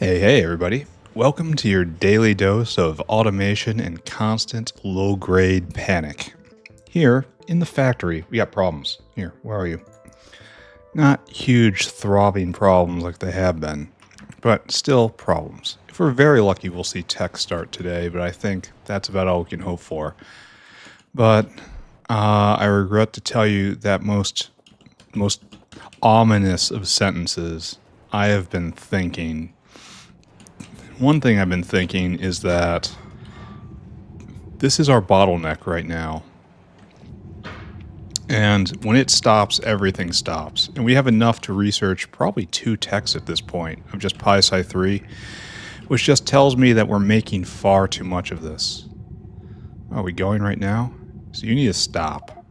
Hey, everybody. Welcome to your daily dose of automation and constant low-grade panic. Here, in the factory, we got problems. Here, where are you? Not huge, throbbing problems like they have been, but still problems. If we're very lucky, we'll see tech start today, but I think that's about all we can hope for. But I regret to tell you that most ominous of sentences I have been thinking. One thing I've been thinking is that this is our bottleneck right now. And when it stops, everything stops. And we have enough to research probably 2 techs at this point of just PySci 3, which just tells me that we're making far too much of this. Are we going right now? So you need to stop.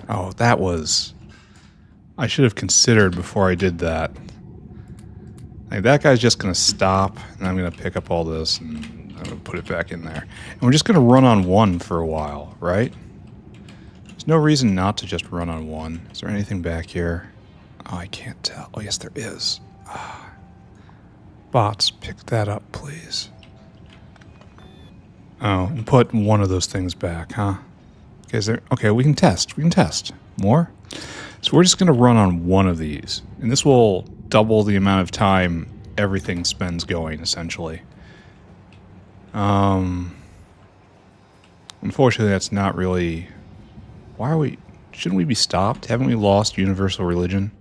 Oh, that was... I should have considered before I did that. Like, that guy's just going to stop, and I'm going to pick up all this, and I'm going to put it back in there. And we're just going to run on 1 for a while, right? There's no reason not to just run on 1. Is there anything back here? Oh, I can't tell. Oh, yes, there is. Bots, pick that up, please. Oh, and put one of those things back, huh? Okay, is there... Okay, we can test. We can test. More? So we're just going to run on 1 of these. And this will double the amount of time everything spends going, essentially. Unfortunately, that's not really... Why are we... Shouldn't we be stopped? Haven't we lost universal religion?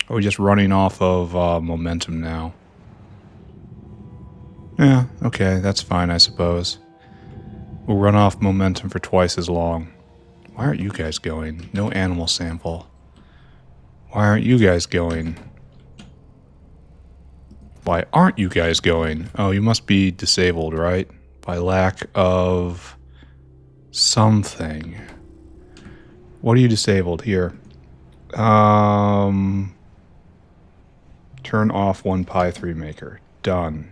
Or are we just running off of momentum now? Yeah, okay, that's fine, I suppose. We'll run off momentum for twice as long. Why aren't you guys going? No animal sample. Why aren't you guys going? Why aren't you guys going? Oh, you must be disabled, right? By lack of something. What are you disabled? Here. Turn off 1 Pi3 maker. Done.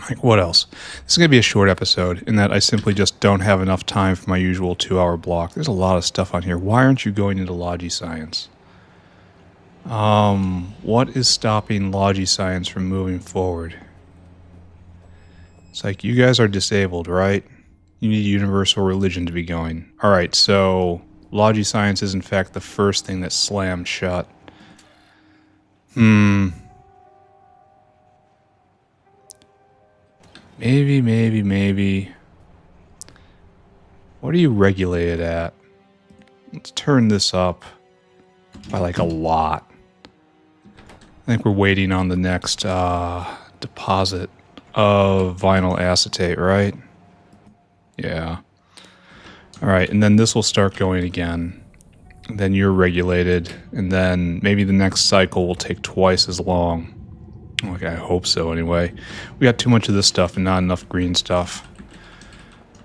Like, what else? This is going to be a short episode in that I simply just don't have enough time for my usual 2-hour block. There's a lot of stuff on here. Why aren't you going into Logi Science? What is stopping Logi Science from moving forward? It's like, you guys are disabled, right? You need universal religion to be going. Alright, so Logi Science is in fact the first thing that slammed shut. Maybe. What are you regulated at? Let's turn this up by like a lot. I think we're waiting on the next deposit of vinyl acetate, right? Yeah. Alright, and then this will start going again. And then you're regulated, and then maybe the next cycle will take twice as long. Okay, I hope so anyway. We got too much of this stuff and not enough green stuff.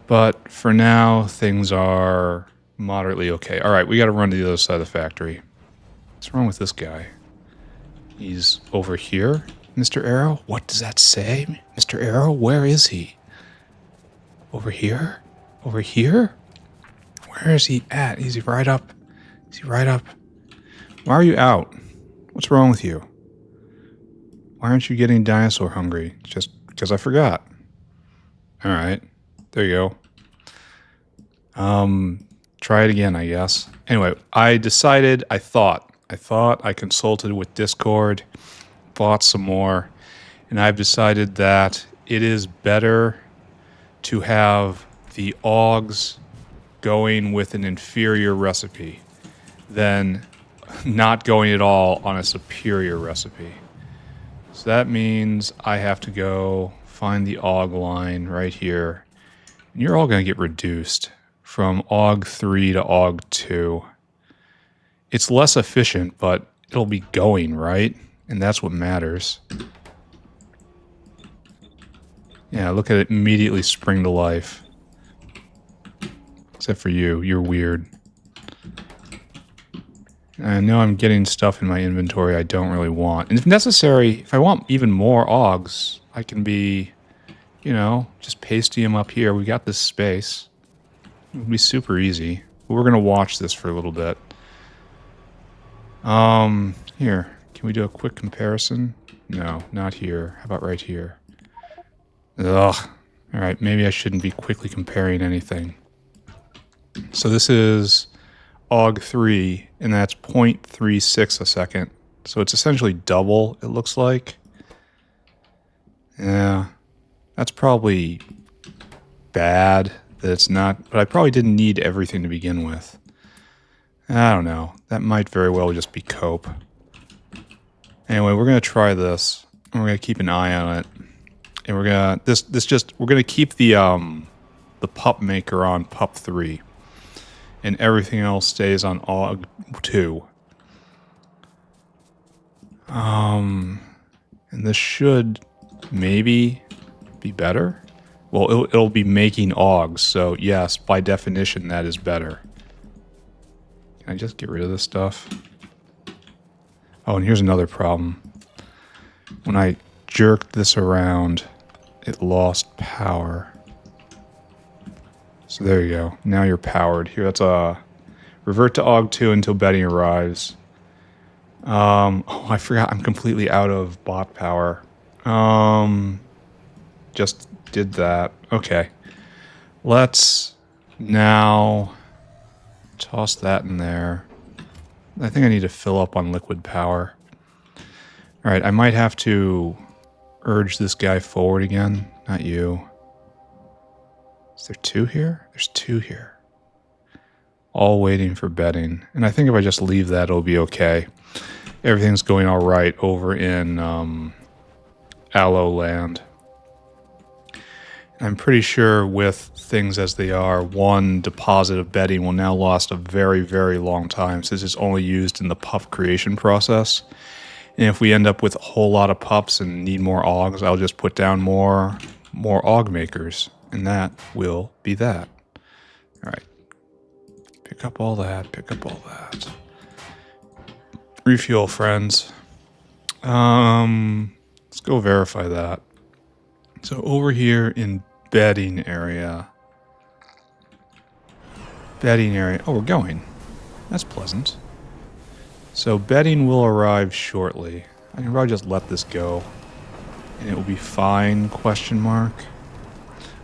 But for now, things are moderately okay. Alright, we gotta run to the other side of the factory. What's wrong with this guy? He's over here? Mr. Arrow? What does that say? Mr. Arrow, where is he? Over here? Over here? Where is he at? Is he right up? Is he right up? Why are you out? What's wrong with you? Why aren't you getting dinosaur hungry? Just because I forgot. Alright. There you go. Try it again, I guess. Anyway, I consulted with Discord, bought some more, and I've decided that it is better to have the Augs going with an inferior recipe than not going at all on a superior recipe. So that means I have to go find the Auog line right here. And you're all going to get reduced from Auog 3 to Auog 2. It's less efficient, but it'll be going, right? And that's what matters. Yeah, look at it immediately spring to life. Except for you. You're weird. I know I'm getting stuff in my inventory I don't really want. And if necessary, if I want even more Augs, I can be, you know, just pasting them up here. We got this space. It'll be super easy. But we're going to watch this for a little bit. Here. Can we do a quick comparison? No, not here. How about right here? Ugh. Alright, maybe I shouldn't be quickly comparing anything. So this is Auog 3, and that's 0.36 a second. So it's essentially double, it looks like. Yeah, that's probably bad that it's not, but I probably didn't need everything to begin with. I don't know. That might very well just be cope. Anyway, we're going to try this, and we're going to keep an eye on it. And we're going to, we're going to keep the pup maker on pup 3. And everything else stays on Auog 2. And this should maybe be better. Well, it'll be making Augs, so yes, by definition, that is better. Can I just get rid of this stuff? Oh, and here's another problem. When I jerked this around, it lost power. So there you go. Now you're powered. Here, that's a revert to Auog 2 until bedding arrives. Oh, I forgot. I'm completely out of bot power. Just did that. Okay. Let's now toss that in there. I think I need to fill up on liquid power. All right, I might have to urge this guy forward again. Not you. Is there 2 here? There's 2 here. All waiting for bedding. And I think if I just leave that, it'll be okay. Everything's going all right over in Aloe Land. I'm pretty sure with things as they are, one deposit of bedding will now last a very, very long time since it's only used in the pup creation process. And if we end up with a whole lot of pups and need more Augs, I'll just put down more Aug makers. And that will be that. All right. Pick up all that. Pick up all that. Refuel, friends. Let's go verify that. So over here in bedding area. Oh, we're going. That's pleasant. So bedding will arrive shortly. I can probably just let this go. And it will be fine, question mark.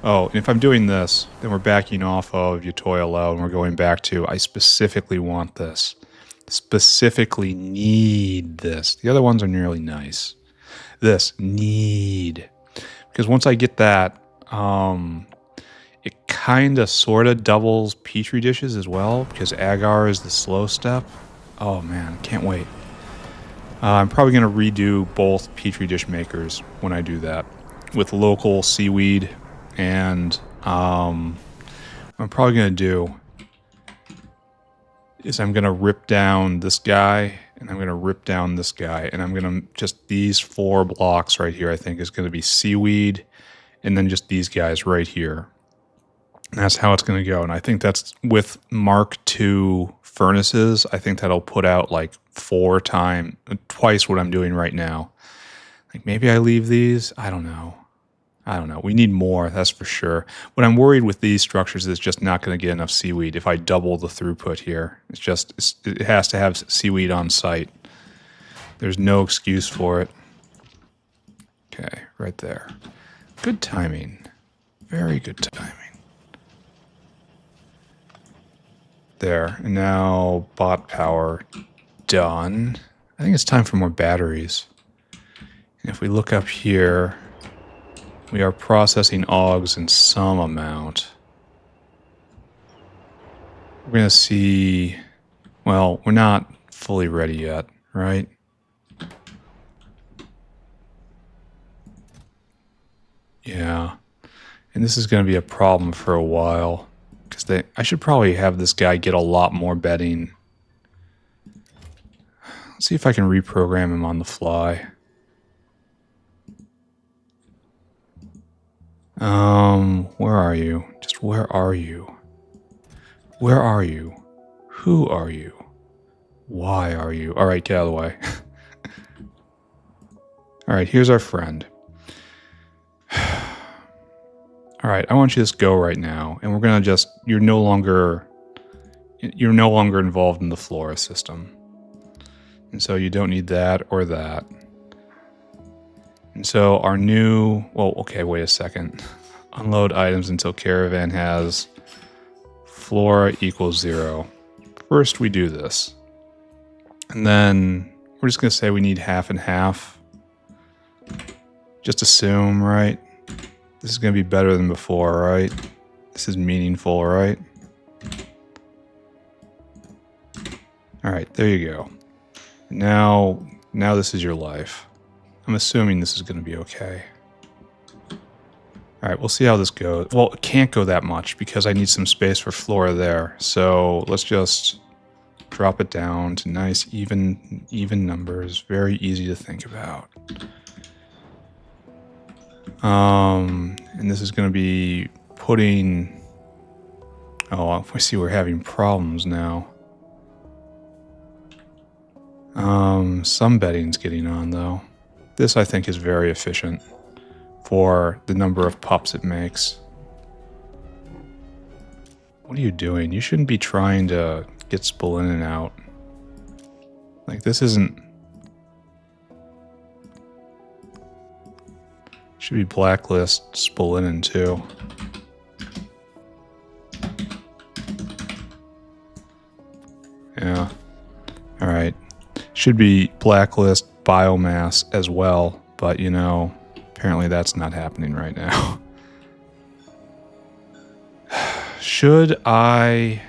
Oh, and if I'm doing this, then we're backing off of Utoya and we're going back to, I specifically want this. Specifically need this. The other ones are nearly nice. This, need. Because once I get that, it kind of sort of doubles Petri dishes as well, because agar is the slow step. Oh man, can't wait. I'm probably going to redo both Petri dish makers when I do that, with local seaweed, and I'm probably going to do is I'm going to rip down this guy, and I'm going to rip down this guy, and I'm going to just these 4 blocks right here, I think, is going to be seaweed, and then just these guys right here. And that's how it's going to go. And I think that's with Mark II furnaces, I think that'll put out like twice what I'm doing right now. Like maybe I leave these. I don't know. We need more, that's for sure. What I'm worried with these structures is just not going to get enough seaweed if I double the throughput here. It has to have seaweed on site. There's no excuse for it. Okay, right there. Good timing. Very good timing. There, and now bot power done. I think it's time for more batteries. And if we look up here, we are processing Augs in some amount. We're going to see, well, we're not fully ready yet, right? Yeah, and this is going to be a problem for a while. Because I should probably have this guy get a lot more bedding. Let's see if I can reprogram him on the fly. Where are you? Just where are you? Where are you? Who are you? Why are you? All right, get out of the way. All right, here's our friend. All right, I want you to just go right now, and we're gonna just, you're no longer involved in the flora system. And so you don't need that or that. And so our new, well, okay, wait a second. Unload items until caravan has flora equals 0. First we do this. And then we're just going to say we need half and half. Just assume, right? This is going to be better than before, right? This is meaningful, right? All right, there you go. Now this is your life. I'm assuming this is going to be okay. All right, we'll see how this goes. Well, it can't go that much because I need some space for flora there. So let's just drop it down to nice even numbers. Very easy to think about. And this is going to be putting... Oh, I see we're having problems now. Some bedding's getting on, though. This, I think, is very efficient for the number of pups it makes. What are you doing? You shouldn't be trying to get Spolinen out. Like, this isn't... Should be blacklist Spolinen, too. Yeah. Alright. Should be blacklist biomass as well, but, you know, apparently that's not happening right now. Should I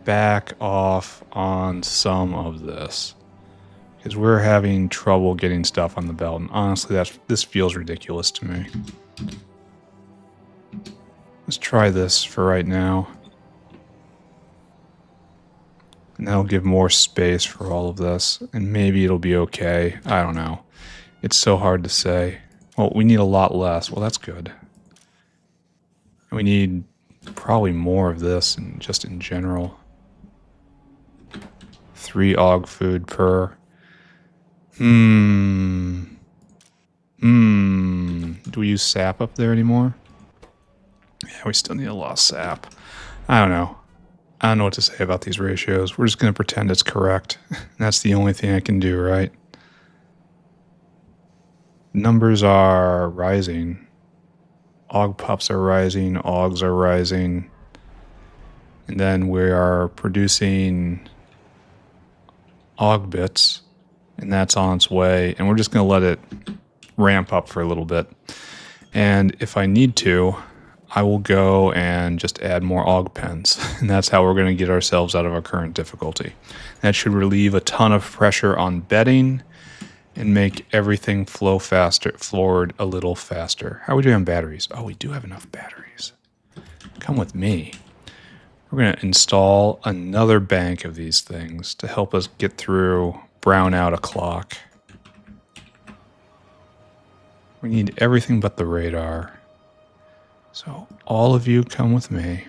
back off on some of this? Because we're having trouble getting stuff on the belt, and honestly, this feels ridiculous to me. Let's try this for right now. And that'll give more space for all of this, and maybe it'll be okay. I don't know. It's so hard to say. Well, we need a lot less. Well, that's good. We need probably more of this, and just in general. 3 Auog food per. Do we use sap up there anymore? Yeah, we still need a lot of sap. I don't know. I don't know what to say about these ratios. We're just going to pretend it's correct. That's the only thing I can do, right? Numbers are rising. Auog pups are rising. Augs are rising. And then we are producing Auog bits. And that's on its way. And we're just going to let it ramp up for a little bit. And if I need to, I will go and just add more Auog pens. And that's how we're going to get ourselves out of our current difficulty. That should relieve a ton of pressure on bedding and make everything flow faster, forward a little faster. How are we doing on batteries? Oh, we do have enough batteries. Come with me. We're going to install another bank of these things to help us get through brown out a clock. We need everything but the radar. So all of you come with me.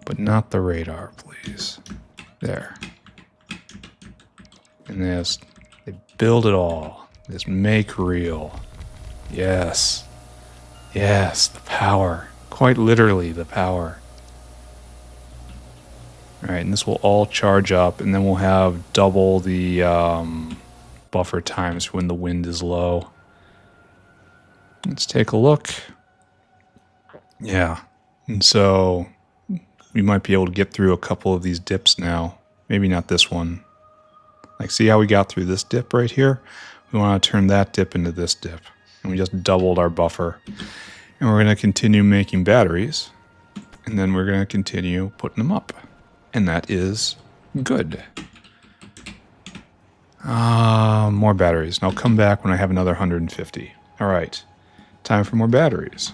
But not the radar, please. There. And they build it all. This make real. Yes. Yes, the power. Quite literally the power. Alright, and this will all charge up, and then we'll have double the buffer times when the wind is low. Let's take a look. Yeah, and so we might be able to get through a couple of these dips now. Maybe not this one. Like, see how we got through this dip right here? We want to turn that dip into this dip. And we just doubled our buffer. And we're going to continue making batteries. And then we're going to continue putting them up. And that is good. More batteries. And I'll come back when I have another 150. All right. Time for more batteries.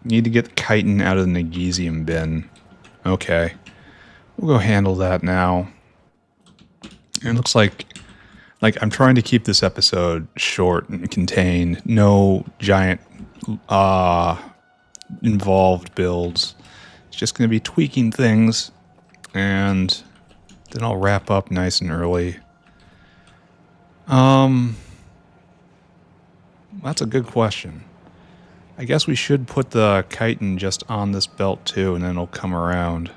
Need to get the chitin out of the magnesium bin. Okay. We'll go handle that now. And it looks like I'm trying to keep this episode short and contained. No giant involved builds. It's just going to be tweaking things. And then I'll wrap up nice and early. That's a good question. I guess we should put the chitin just on this belt too, and then it'll come around.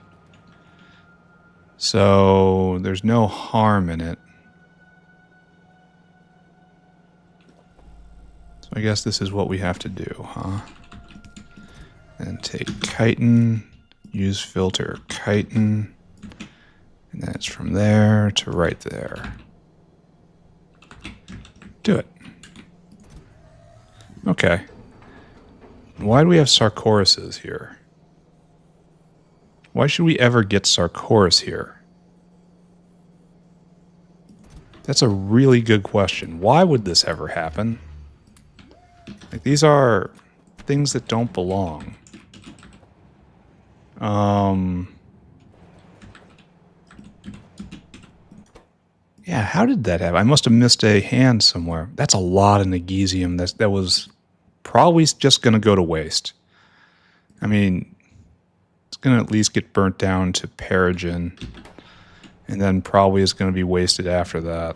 So there's no harm in it. I guess this is what we have to do, huh? And take chitin, use filter chitin, and then it's from there to right there. Do it. Okay. Why do we have Sarcoruses here? Why should we ever get Sarcorus here? That's a really good question. Why would this ever happen? Like, these are things that don't belong. Yeah, how did that happen? I must have missed a hand somewhere. That's a lot of Negesium. That was probably just going to go to waste. I mean, it's going to at least get burnt down to Perogen. And then probably is going to be wasted after that.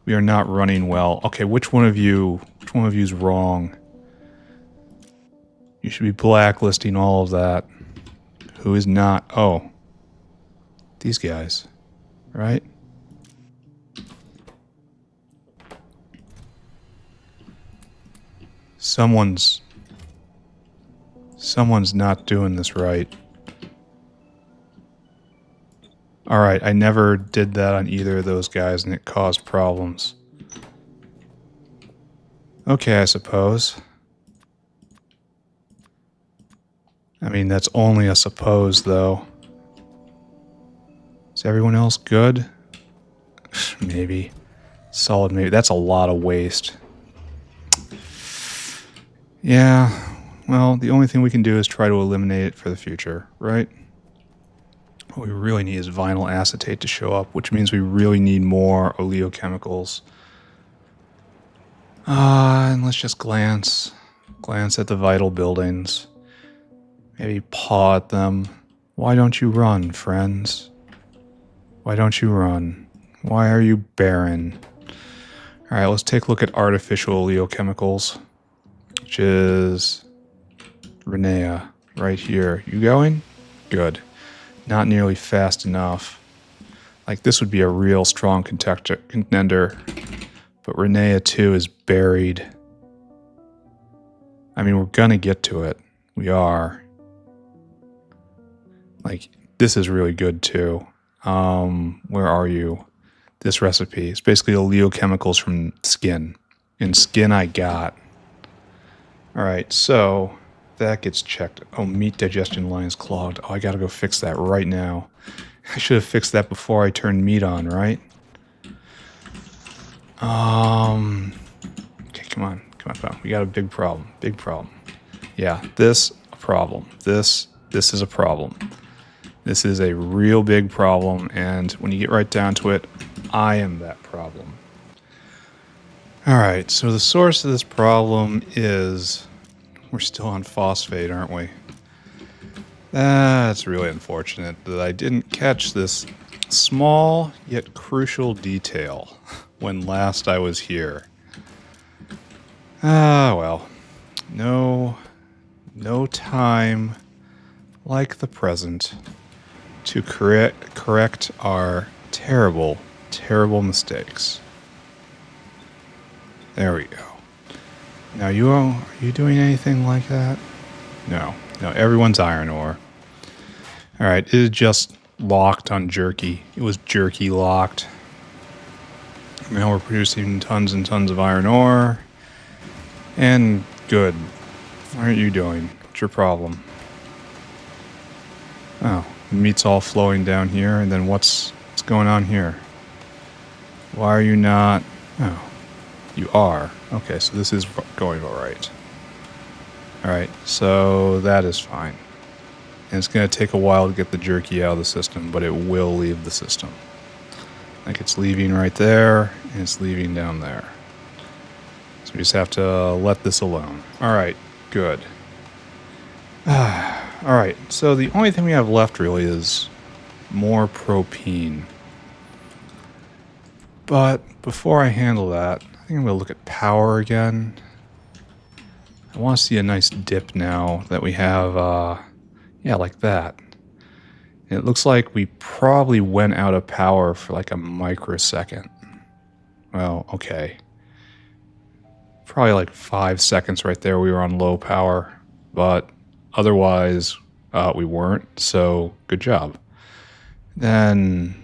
We are not running well. Okay, which one of you is wrong? You should be blacklisting all of that. Who is not? Oh. These guys. Right? Someone's not doing this right. Alright, I never did that on either of those guys and it caused problems. Okay, I suppose. I mean, that's only a suppose, though. Is everyone else good? Maybe. Solid maybe. That's a lot of waste. Yeah, well, the only thing we can do is try to eliminate it for the future, right? What we really need is vinyl acetate to show up, which means we really need more oleochemicals. And let's just glance at the vital buildings. Maybe paw at them. Why don't you run, friends? Why don't you run? Why are you barren? Alright, let's take a look at artificial oleochemicals, which is Renea right here. You going? Good. Not nearly fast enough. Like, this would be a real strong contender. But Renea 2 is buried. I mean, we're gonna get to it. We are. Like, this is really good too. Where are you? This recipe. It's basically oleochemicals from skin. And skin I got. Alright, so that gets checked. Oh, meat digestion line is clogged. Oh, I gotta go fix that right now. I should have fixed that before I turned meat on, right? Okay, come on. We got a big problem. Yeah, this a problem. This is a problem. This is a real big problem, and when you get right down to it, I am that problem. Alright, so the source of this problem is... We're still on phosphate, aren't we? That's really unfortunate that I didn't catch this small yet crucial detail when last I was here. Well. No time like the present to correct our terrible mistakes. There we go. Now, are you doing anything like that? No, everyone's iron ore. Alright, it is just locked on jerky. It was jerky locked. Now we're producing tons and tons of iron ore. And good. What are you doing? What's your problem? Oh, the meat's all flowing down here, and then what's going on here? Why are you not... Oh, you are. Okay, so this is going alright. Alright, so that is fine. And it's going to take a while to get the jerky out of the system, but it will leave the system. Like, it's leaving right there, and it's leaving down there. So we just have to let this alone. Alright, good. Alright, so the only thing we have left really is more propene. But before I handle that, I think I'm going to look at power again. I want to see a nice dip now that we have, yeah, like that. And it looks like we probably went out of power for like a microsecond. Well, okay. probably like 5 seconds right there we were on low power, but otherwise we weren't, so good job. Then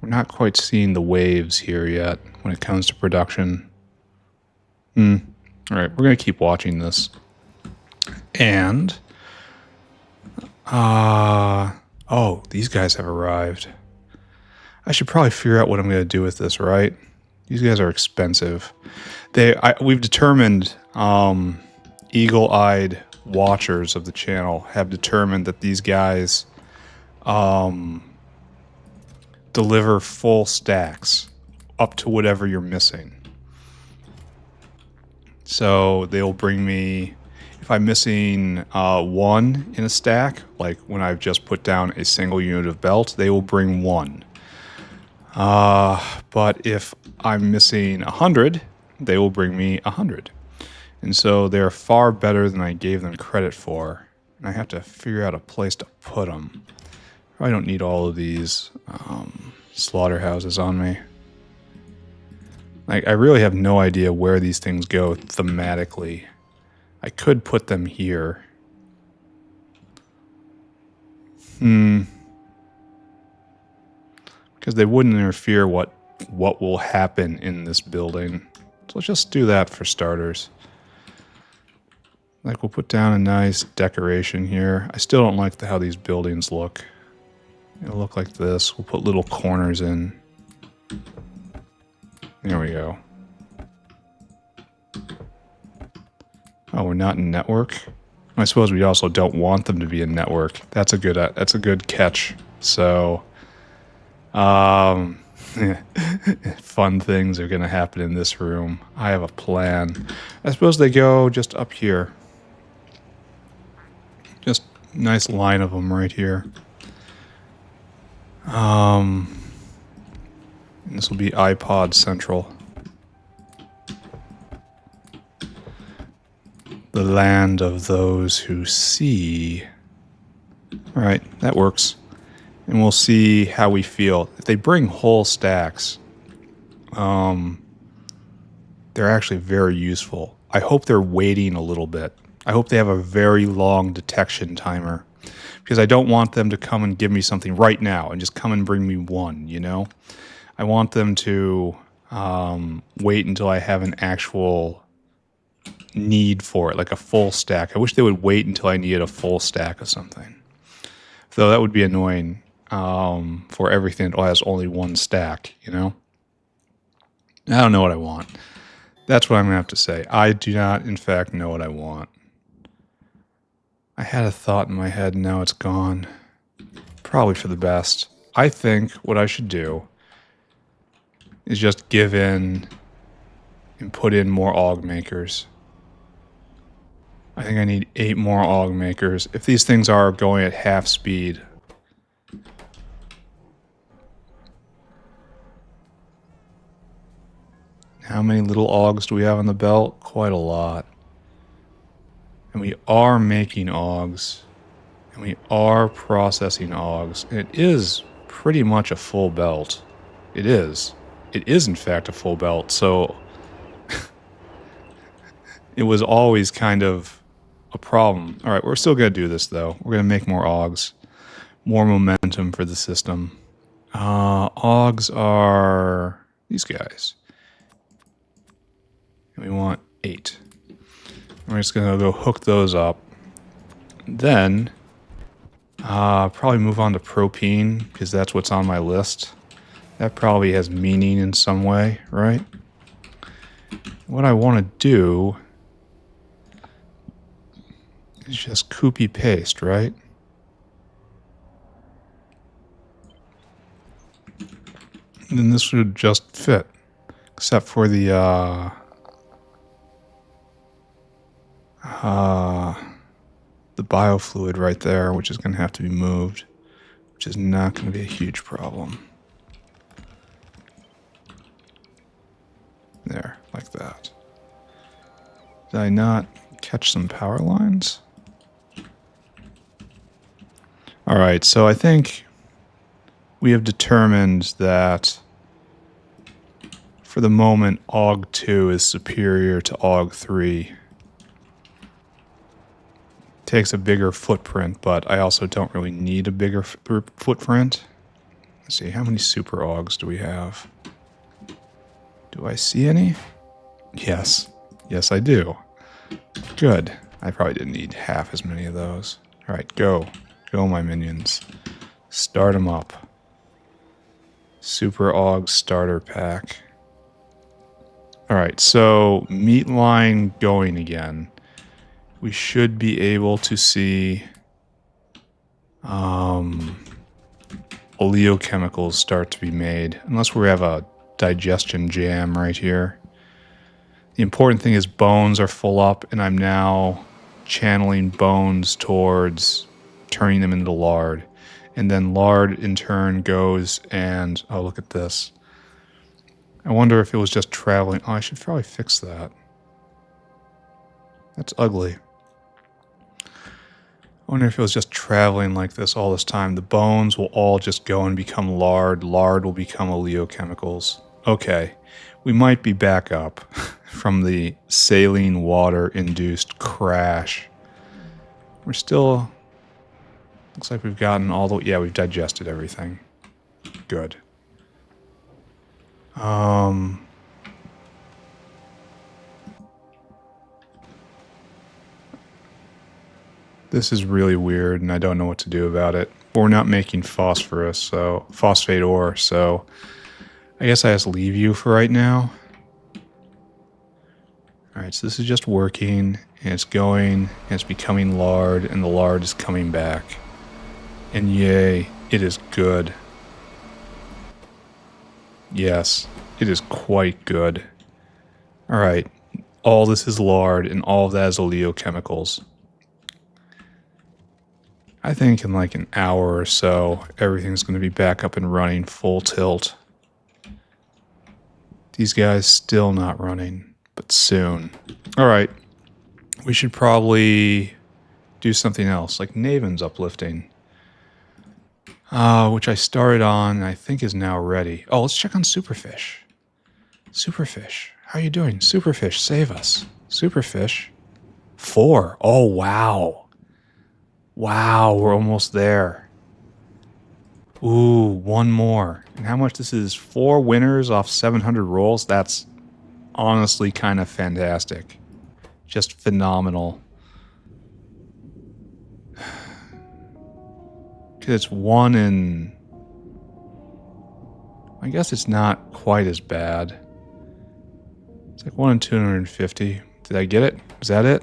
we're not quite seeing the waves here yet when it comes to production. All right, we're going to keep watching this. And, oh, these guys have arrived. I should probably figure out what I'm going to do with this, right? These guys are expensive. We've determined, eagle-eyed watchers of the channel have determined that these guys deliver full stacks up to whatever you're missing. So they'll bring me, if I'm missing 1 in a stack, like when I've just put down a single unit of belt, they will bring 1. But if I'm missing 100, they will bring me 100. And so they're far better than I gave them credit for. And I have to figure out a place to put them. I don't need all of these slaughterhouses on me. Like, I really have no idea where these things go thematically. I could put them here. Because they wouldn't interfere what will happen in this building. So let's just do that for starters. Like, we'll put down a nice decoration here. I still don't like how these buildings look. It'll look like this. We'll put little corners in. There we go. Oh, we're not in network? I suppose we also don't want them to be in network. That's a good catch. So, fun things are going to happen in this room. I have a plan. I suppose they go just up here. Just nice line of them right here. This will be iPod Central. The land of those who see. All right, that works. And we'll see how we feel. If they bring whole stacks, they're actually very useful. I hope they're waiting a little bit. I hope they have a very long detection timer. Because I don't want them to come and give me something right now and just come and bring me 1, you know? I want them to wait until I have an actual need for it, like a full stack. I wish they would wait until I needed a full stack of something. Though that would be annoying for everything that has only 1 stack, you know? I don't know what I want. That's what I'm going to have to say. I do not, in fact, know what I want. I had a thought in my head, and now it's gone. Probably for the best. I think what I should do is just give in and put in more Auog makers. I think I need 8 more Auog makers. If these things are going at half speed. How many little Augs do we have on the belt? Quite a lot. And we are making Augs. And we are processing Augs. And it is pretty much a full belt. It is. It is, in fact, a full belt. So it was always kind of a problem. All right, we're still going to do this, though. We're going to make more Augs. More momentum for the system. Augs are these guys. And we want 8. We're just going to go hook those up. Then, probably move on to propene, because that's what's on my list. That probably has meaning in some way, right? What I want to do is just copy paste, right? And then this would just fit, except for the biofluid right there, which is going to have to be moved, which is not going to be a huge problem. There, like that. Did I not catch some power lines? All right, so I think we have determined that For the moment, Auog 2 is superior to Auog 3. Takes a bigger footprint, but I also don't really need a bigger footprint. Let's see, how many super Augs do we have? Do I see any? Yes. Yes, I do. Good. I probably didn't need half as many of those. Alright, go. Go, my minions. Start them up. Super Aug starter pack. Alright, so meat line going again. We should be able to see oleochemicals start to be made. Unless we have a digestion jam right here. The important thing is bones are full up, and I'm now channeling bones towards turning them into lard. And then lard in turn goes and... oh, look at this. I wonder if it was just traveling... oh, I should probably fix that. That's ugly. I wonder if it was just traveling like this all this time. The bones will all just go and become lard. Lard will become oleochemicals. Okay. We might be back up from the saline water-induced crash. We're still... looks like we've gotten all the... yeah, we've digested everything. Good. This is really weird, and I don't know what to do about it. We're not making phosphorus, so... phosphate ore, so... I guess I just leave you for right now. Alright, so this is just working, and it's going, and it's becoming lard, and the lard is coming back. And yay, it is good. Yes, it is quite good. Alright, all this is lard, and all of that is oleochemicals. I think in like an hour or so, everything's going to be back up and running full tilt. These guys still not running, but soon. Alright, we should probably do something else, like Navens Uplifting. Which I started on and I think is now ready. Oh, let's check on Superfish. Superfish, how are you doing? Superfish, save us. Superfish. 4. Oh, wow. Wow, we're almost there. Ooh, 1 more. And how much this is? 4 winners off 700 rolls? That's honestly kind of fantastic. Just phenomenal. Because it's 1 in... I guess it's not quite as bad. It's like 1 in 250. Did I get it? Is that it?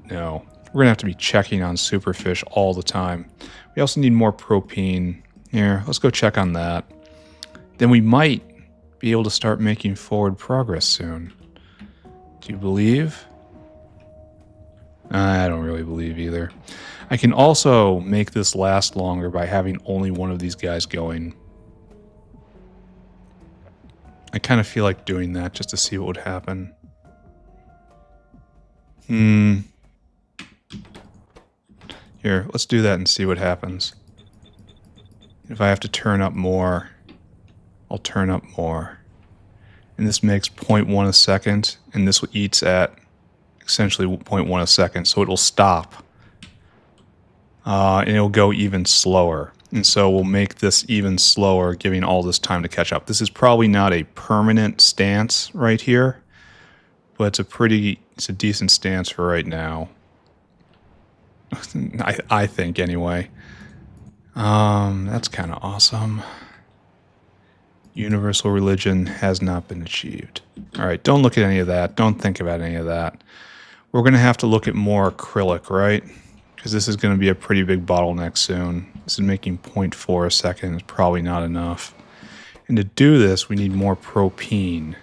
No. We're going to have to be checking on Superfish all the time. We also need more propene. Here, let's go check on that. Then we might be able to start making forward progress soon. Do you believe? I don't really believe either. I can also make this last longer by having only one of these guys going. I kind of feel like doing that just to see what would happen. Here, let's do that and see what happens. If I have to turn up more, I'll turn up more. And this makes 0.1 a second, and this eats at essentially 0.1 a second, so it'll stop. And it'll go even slower. And so we'll make this even slower, giving all this time to catch up. This is probably not a permanent stance right here, but it's a decent stance for right now. I think, anyway. That's kind of awesome. Universal religion has not been achieved. Alright, don't look at any of that. Don't think about any of that. We're going to have to look at more acrylic, right? Because this is going to be a pretty big bottleneck soon. This is making 0.4 a second. It's probably not enough. And to do this, we need more propene.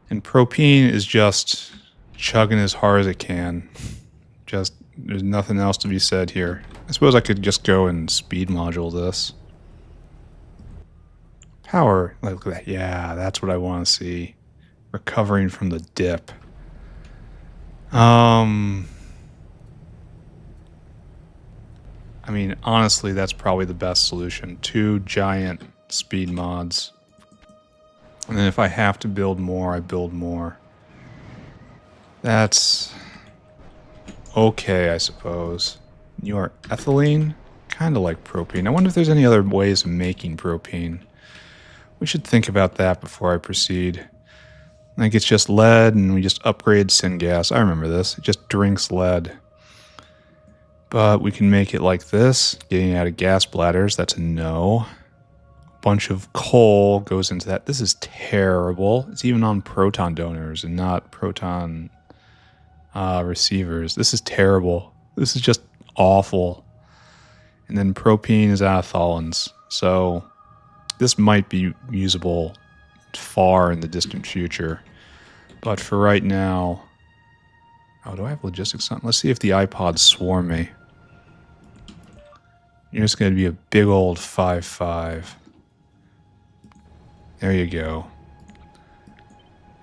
And propene is just chugging as hard as it can. Just, there's nothing else to be said here. I suppose I could just go and speed module this. Power, look at that. Yeah, that's what I want to see. Recovering from the dip. I mean, honestly, that's probably the best solution. 2 giant speed mods. And then if I have to build more, I build more. That's okay, I suppose. You are ethylene? Kind of like propene. I wonder if there's any other ways of making propene. We should think about that before I proceed. I think it's just lead, and we just upgrade syngas. I remember this. It just drinks lead. But we can make it like this. Getting out of gas bladders, that's a no. A bunch of coal goes into that. This is terrible. It's even on proton donors and not proton receivers. This is terrible. This is just awful. And then propene is out of tholins. So this might be usable far in the distant future. But for right now... Oh, do I have logistics on? Let's see if the iPods swarm me. You're just going to be a big old 5.5. There you go.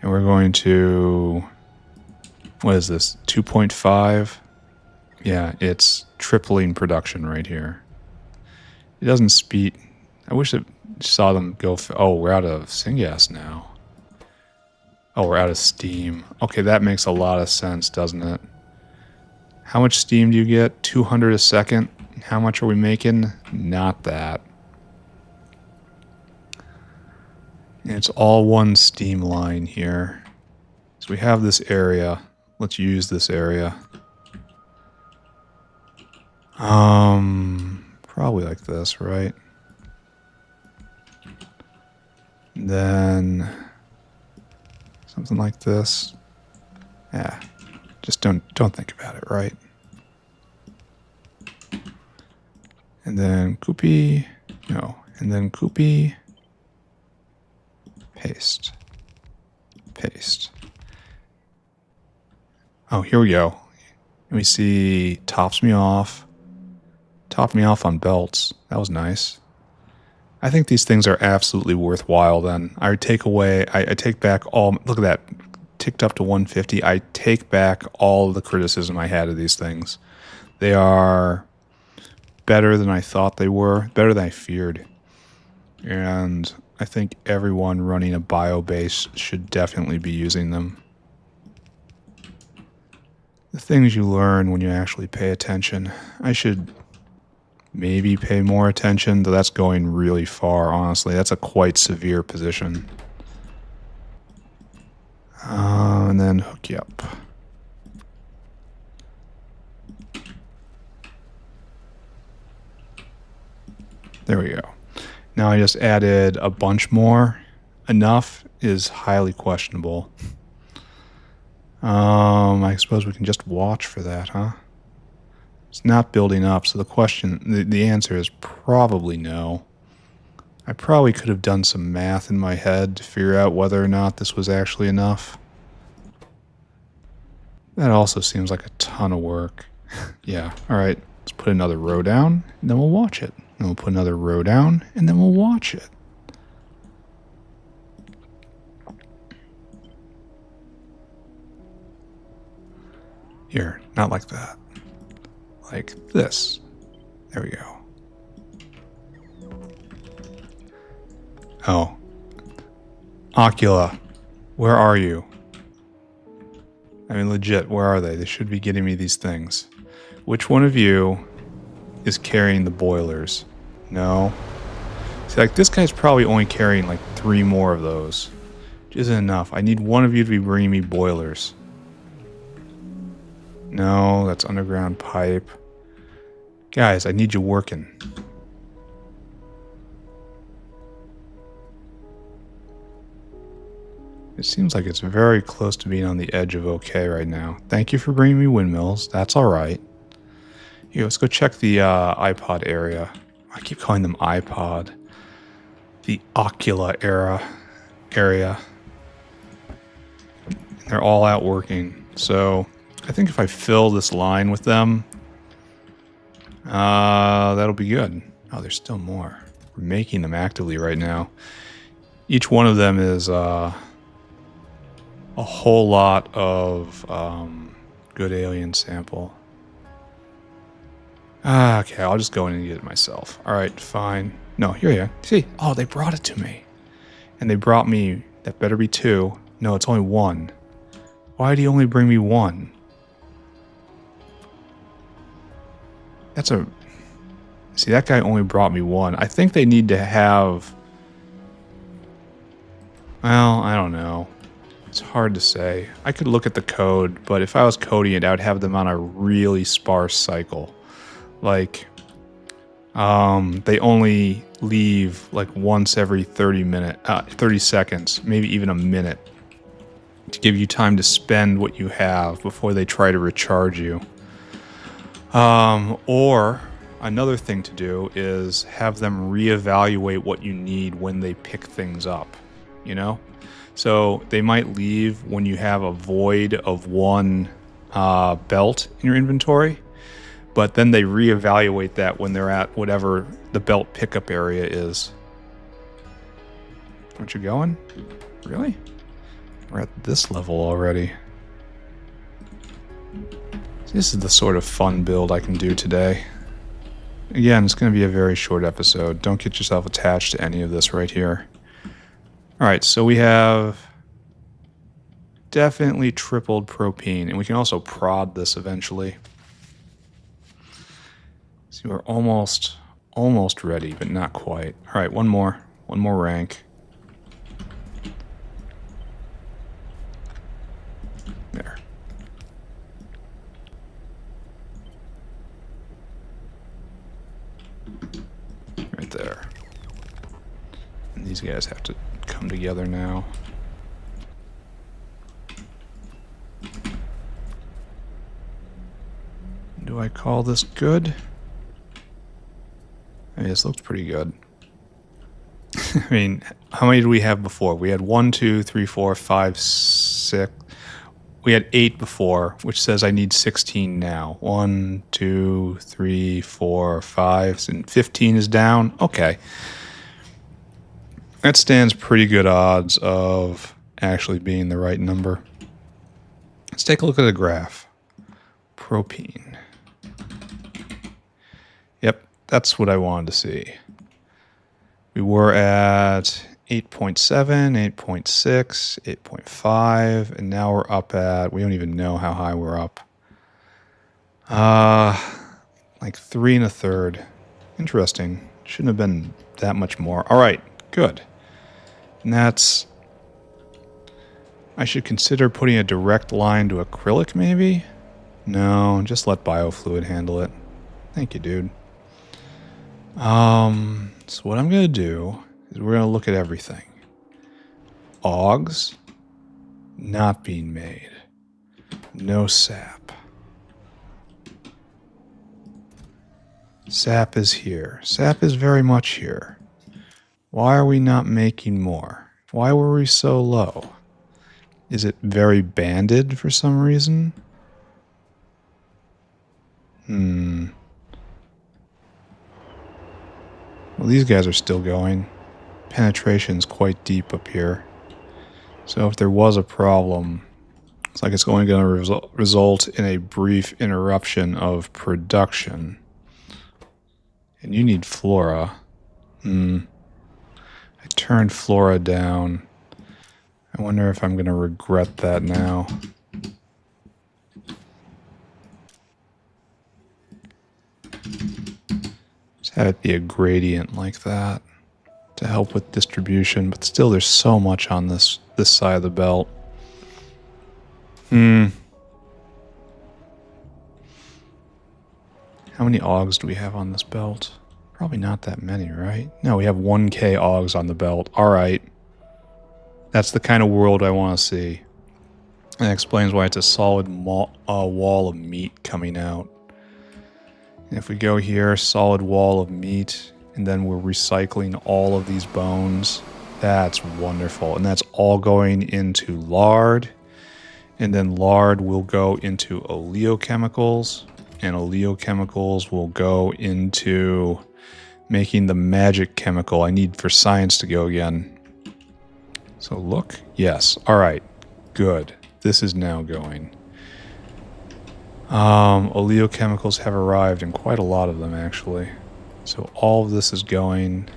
And we're going to... What is this? 2.5? Yeah, it's tripling production right here. It doesn't speed... I wish it saw them go... Oh, we're out of syngas now. Oh, we're out of steam. Okay, that makes a lot of sense, doesn't it? How much steam do you get? 200 a second? How much are we making? Not that. And it's all one steam line here. So we have this area. Let's use this area. Probably like this, right? And then something like this. Yeah. Just don't think about it, right? And then copy, no, and then copy, paste, paste. Oh, here we go. And we see tops me off on belts. That was nice. I think these things are absolutely worthwhile then. I take back all, look at that, ticked up to 150. I take back all the criticism I had of these things. They are better than I thought they were, better than I feared. And I think everyone running a bio base should definitely be using them. The things you learn when you actually pay attention. I should maybe pay more attention, though that's going really far, honestly. That's a quite severe position. And then hook you up. There we go. Now I just added a bunch more. Enough is highly questionable. I suppose we can just watch for that, huh? It's not building up, so the answer is probably no. I probably could have done some math in my head to figure out whether or not this was actually enough. That also seems like a ton of work. Yeah, alright. Let's put another row down, and then we'll watch it. Then we'll put another row down, and then we'll watch it. Here, not like that. Like this. There we go. Oh. Ocula, where are you? I mean, legit, where are they? They should be getting me these things. Which one of you is carrying the boilers? No. See, like, this guy's probably only carrying like 3 more of those. Which isn't enough. I need one of you to be bringing me boilers. No, that's underground pipe. Guys, I need you working. It seems like it's very close to being on the edge of okay right now. Thank you for bringing me windmills. That's alright. Here, let's go check the iPod area. I keep calling them iPod. The Ocula area. And they're all out working. So I think if I fill this line with them, that'll be good. Oh, there's still more. We're making them actively right now. Each one of them is a whole lot of good alien sample. Okay, I'll just go in and get it myself. Alright, fine. No, here you are. See? Oh, they brought it to me. And they brought me That better be 2. No, it's only 1. Why did he only bring me 1? That's a... See, that guy only brought me 1. I think they need to have... Well, I don't know. It's hard to say. I could look at the code, but if I was coding it, I would have them on a really sparse cycle. Like, they only leave like once every 30 seconds, maybe even a minute, to give you time to spend what you have before they try to recharge you. Or another thing to do is have them reevaluate what you need when they pick things up, you know? So they might leave when you have a void of 1 belt in your inventory, but then they reevaluate that when they're at whatever the belt pickup area is. Aren't you going? Really? We're at this level already. This is the sort of fun build I can do today. Again, it's going to be a very short episode. Don't get yourself attached to any of this right here. Alright, so we have definitely tripled propene, and we can also prod this eventually. See, we're almost ready, but not quite. Alright, one more rank. There. Right there. And these guys have to come together now. Do I call this good? I mean, this looks pretty good. I mean, how many did we have before? We had 1, 2, 3, 4, 5, 6. We had 8 before, which says I need 16 now. 1, 2, 3, 4, 5, and 15 is down. Okay. That stands pretty good odds of actually being the right number. Let's take a look at the graph. Propene. Yep, that's what I wanted to see. We were at 8.7, 8.6, 8.5, and now we're up at, we don't even know how high we're up. Like 3 1/3. Interesting. Shouldn't have been that much more. All right, good. And that's, I should consider putting a direct line to acrylic maybe? No, just let biofluid handle it. Thank you, dude. So what I'm going to do is we're going to look at everything. Augs, not being made. No sap. Sap is here. Sap is very much here. Why are we not making more? Why were we so low? Is it very banded for some reason? Well, these guys are still going. Penetration's quite deep up here. So if there was a problem, it's like it's only going to result in a brief interruption of production. And you need flora. I turned flora down. I wonder if I'm going to regret that now. Just have it be a gradient like that to help with distribution, but still there's so much on this side of the belt. How many augs do we have on this belt? Probably not that many, right? No, we have 1K augs on the belt. All right. That's the kind of world I want to see. And that explains why it's a solid wall of meat coming out. And if we go here, solid wall of meat, and then we're recycling all of these bones, that's wonderful. And that's all going into lard. And then lard will go into oleochemicals. And oleochemicals will go into making the magic chemical I need for science to go again. So look, yes, all right, good. This is now going. Oleochemicals have arrived, and quite a lot of them actually. So all of this is going,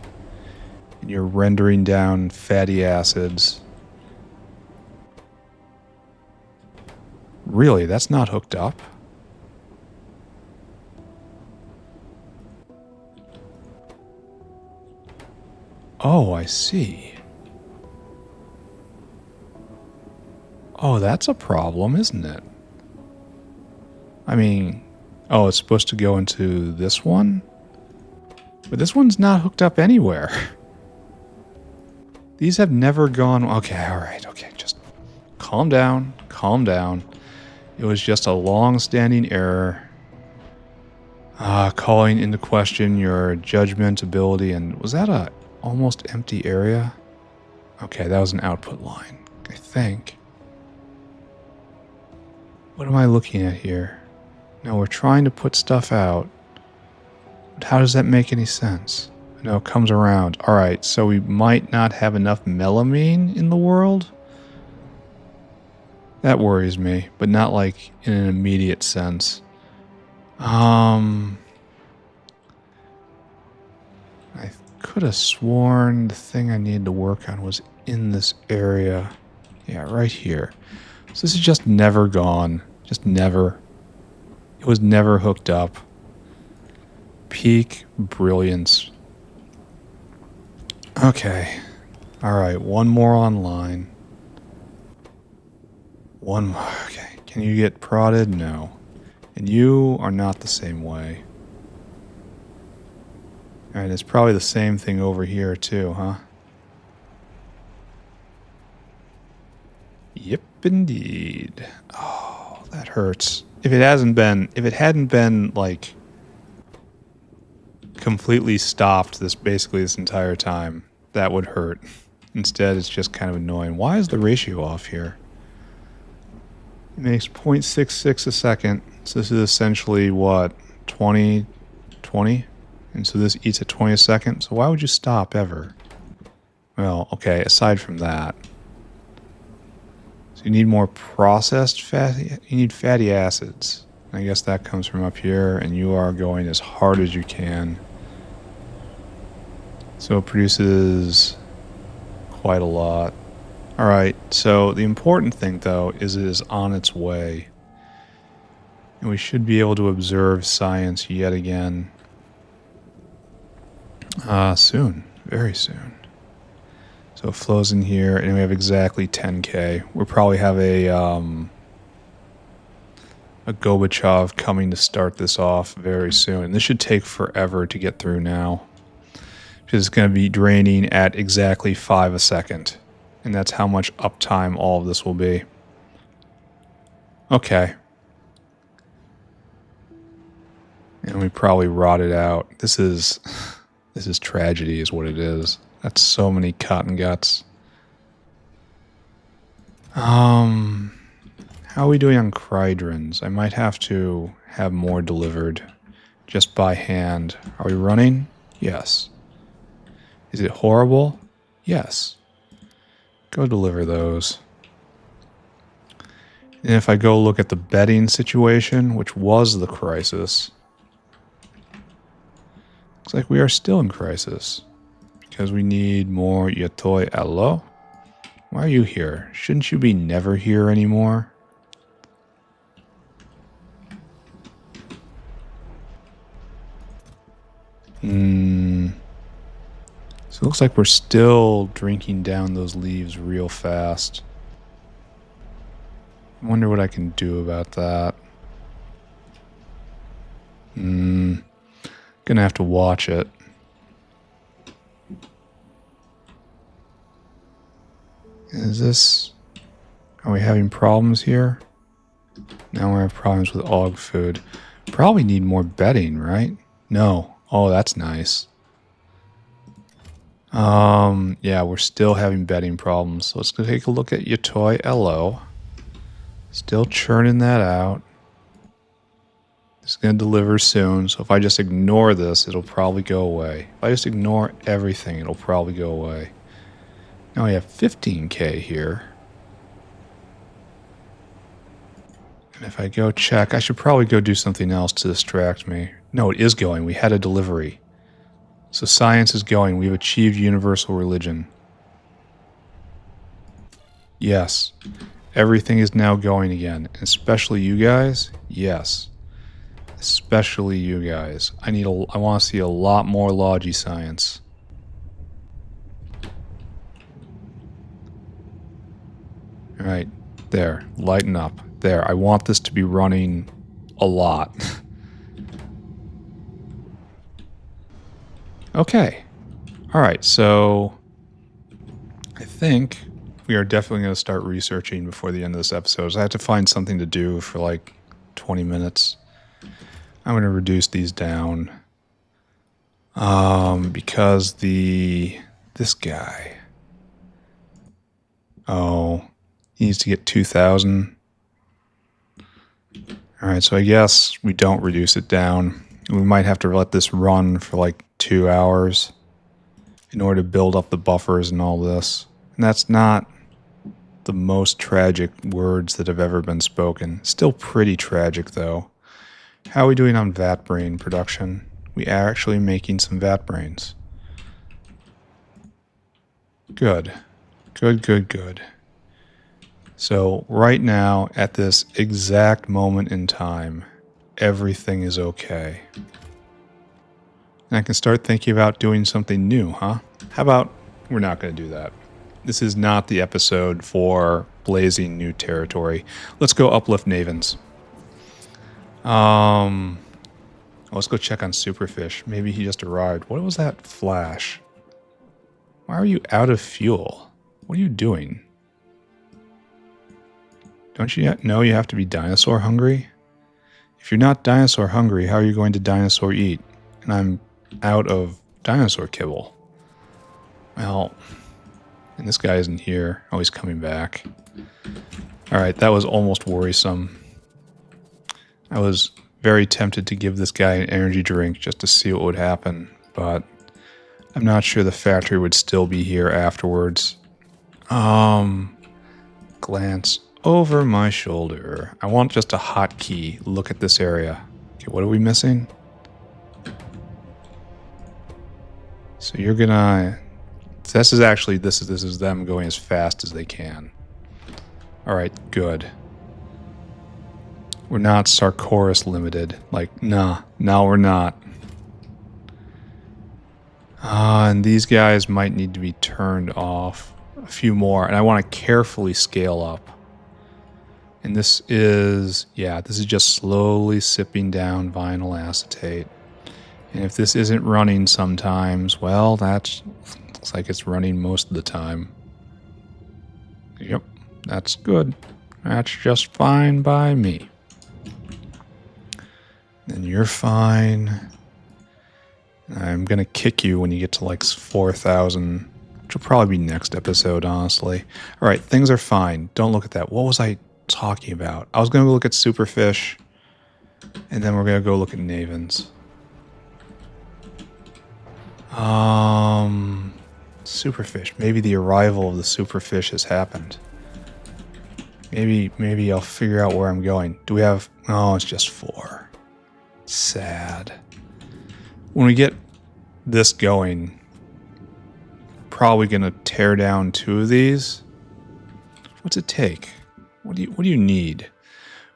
and you're rendering down fatty acids. Really, that's not hooked up? Oh, I see. Oh, that's a problem, isn't it? I mean, oh, it's supposed to go into this one? But this one's not hooked up anywhere. These have never gone... Okay, alright, okay, just calm down, calm down. It was just a long-standing error. Calling into question your judgment ability, and was that a almost empty area? Okay, that was an output line, I think. What am I looking at here? No, we're trying to put stuff out. But how does that make any sense? No, it comes around. Alright, so we might not have enough melamine in the world? That worries me, but not like in an immediate sense. I could have sworn the thing I needed to work on was in this area. Yeah, right here. So this is just never gone. Just never. It was never hooked up. Peak brilliance. Okay. Alright, one more online. One more. Okay. Can you get prodded? No. And you are not the same way. Alright, it's probably the same thing over here too, huh? Yep, indeed. Oh, that hurts. If it hadn't been like completely stopped basically this entire time, that would hurt. Instead, it's just kind of annoying. Why is the ratio off here? It makes 0.66 a second. So this is essentially what, 20? And so this eats at 20 a second. So why would you stop ever? Well, okay, aside from that. So you need more processed fatty, you need fatty acids. I guess that comes from up here, and you are going as hard as you can. So it produces quite a lot. Alright, so the important thing though is it is on its way. And we should be able to observe science yet again. Soon. Very soon. So it flows in here, and we have exactly 10k. We'll probably have a Gorbachev coming to start this off very soon. And this should take forever to get through now. Because it's going to be draining at exactly 5 a second. And that's how much uptime all of this will be. Okay. And we probably rotted out. This is tragedy is what it is. That's so many cotton guts. How are we doing on Crydrons? I might have to have more delivered just by hand. Are we running? Yes. Is it horrible? Yes. Go deliver those. And if I go look at the bedding situation, which was the crisis, looks like we are still in crisis. Because we need more Yatoi Alo. Why are you here? Shouldn't you be never here anymore? So it looks like we're still drinking down those leaves real fast. I wonder what I can do about that. Gonna have to watch it. Is this... Are we having problems here? Now we have problems with Auog food. Probably need more bedding, right? No. Oh, that's nice. Yeah, we're still having bedding problems. So let's go take a look at Yatoi LO. Still churning that out. It's going to deliver soon. So if I just ignore this, it'll probably go away. If I just ignore everything, it'll probably go away. Now we have 15k here. And if I go check, I should probably go do something else to distract me. No, it is going. We had a delivery. So science is going. We've achieved universal religion. Yes. Everything is now going again, especially you guys. Yes, especially you guys. I want to see a lot more Logi science. All right, there, lighten up. There, I want this to be running a lot. Okay. All right, so I think we are definitely going to start researching before the end of this episode. So I have to find something to do for like 20 minutes. I'm going to reduce these down because this guy, he needs to get 2,000. All right, so I guess we don't reduce it down. We might have to let this run for like 2 hours in order to build up the buffers and all this. And that's not the most tragic words that have ever been spoken. Still pretty tragic, though. How are we doing on vat brain production? We are actually making some vat brains. Good. Good, good, good. So right now, at this exact moment in time, everything is okay. And I can start thinking about doing something new, huh? How about we're not going to do that? This is not the episode for blazing new territory. Let's go uplift Navens. Let's go check on Superfish. Maybe he just arrived. What was that flash? Why are you out of fuel? What are you doing? Don't you know you have to be dinosaur hungry? If you're not dinosaur hungry, how are you going to dinosaur eat? And I'm out of dinosaur kibble. Well, and this guy isn't here. Oh, he's coming back. Alright, that was almost worrisome. I was very tempted to give this guy an energy drink just to see what would happen, but I'm not sure the factory would still be here afterwards. Glance over my shoulder. I want just a hotkey. Look at this area. Okay, what are we missing? So you're gonna... This is them going as fast as they can. Alright, good. We're not Chores limited. Like, nah, no, we're not. And these guys might need to be turned off. A few more, and I want to carefully scale up. And this is just slowly sipping down vinyl acetate. And if this isn't running sometimes, well, that looks like it's running most of the time. Yep, that's good. That's just fine by me. And you're fine. I'm going to kick you when you get to like 4,000, which will probably be next episode, honestly. All right, things are fine. Don't look at that. What was I talking about? I was going to go look at Superfish, and then we're going to go look at Navens. Superfish. Maybe the arrival of the Superfish has happened. Maybe I'll figure out where I'm going. Do we have... Oh, it's just 4. Sad. When we get this going, probably going to tear down 2 of these. What's it take? What do you need?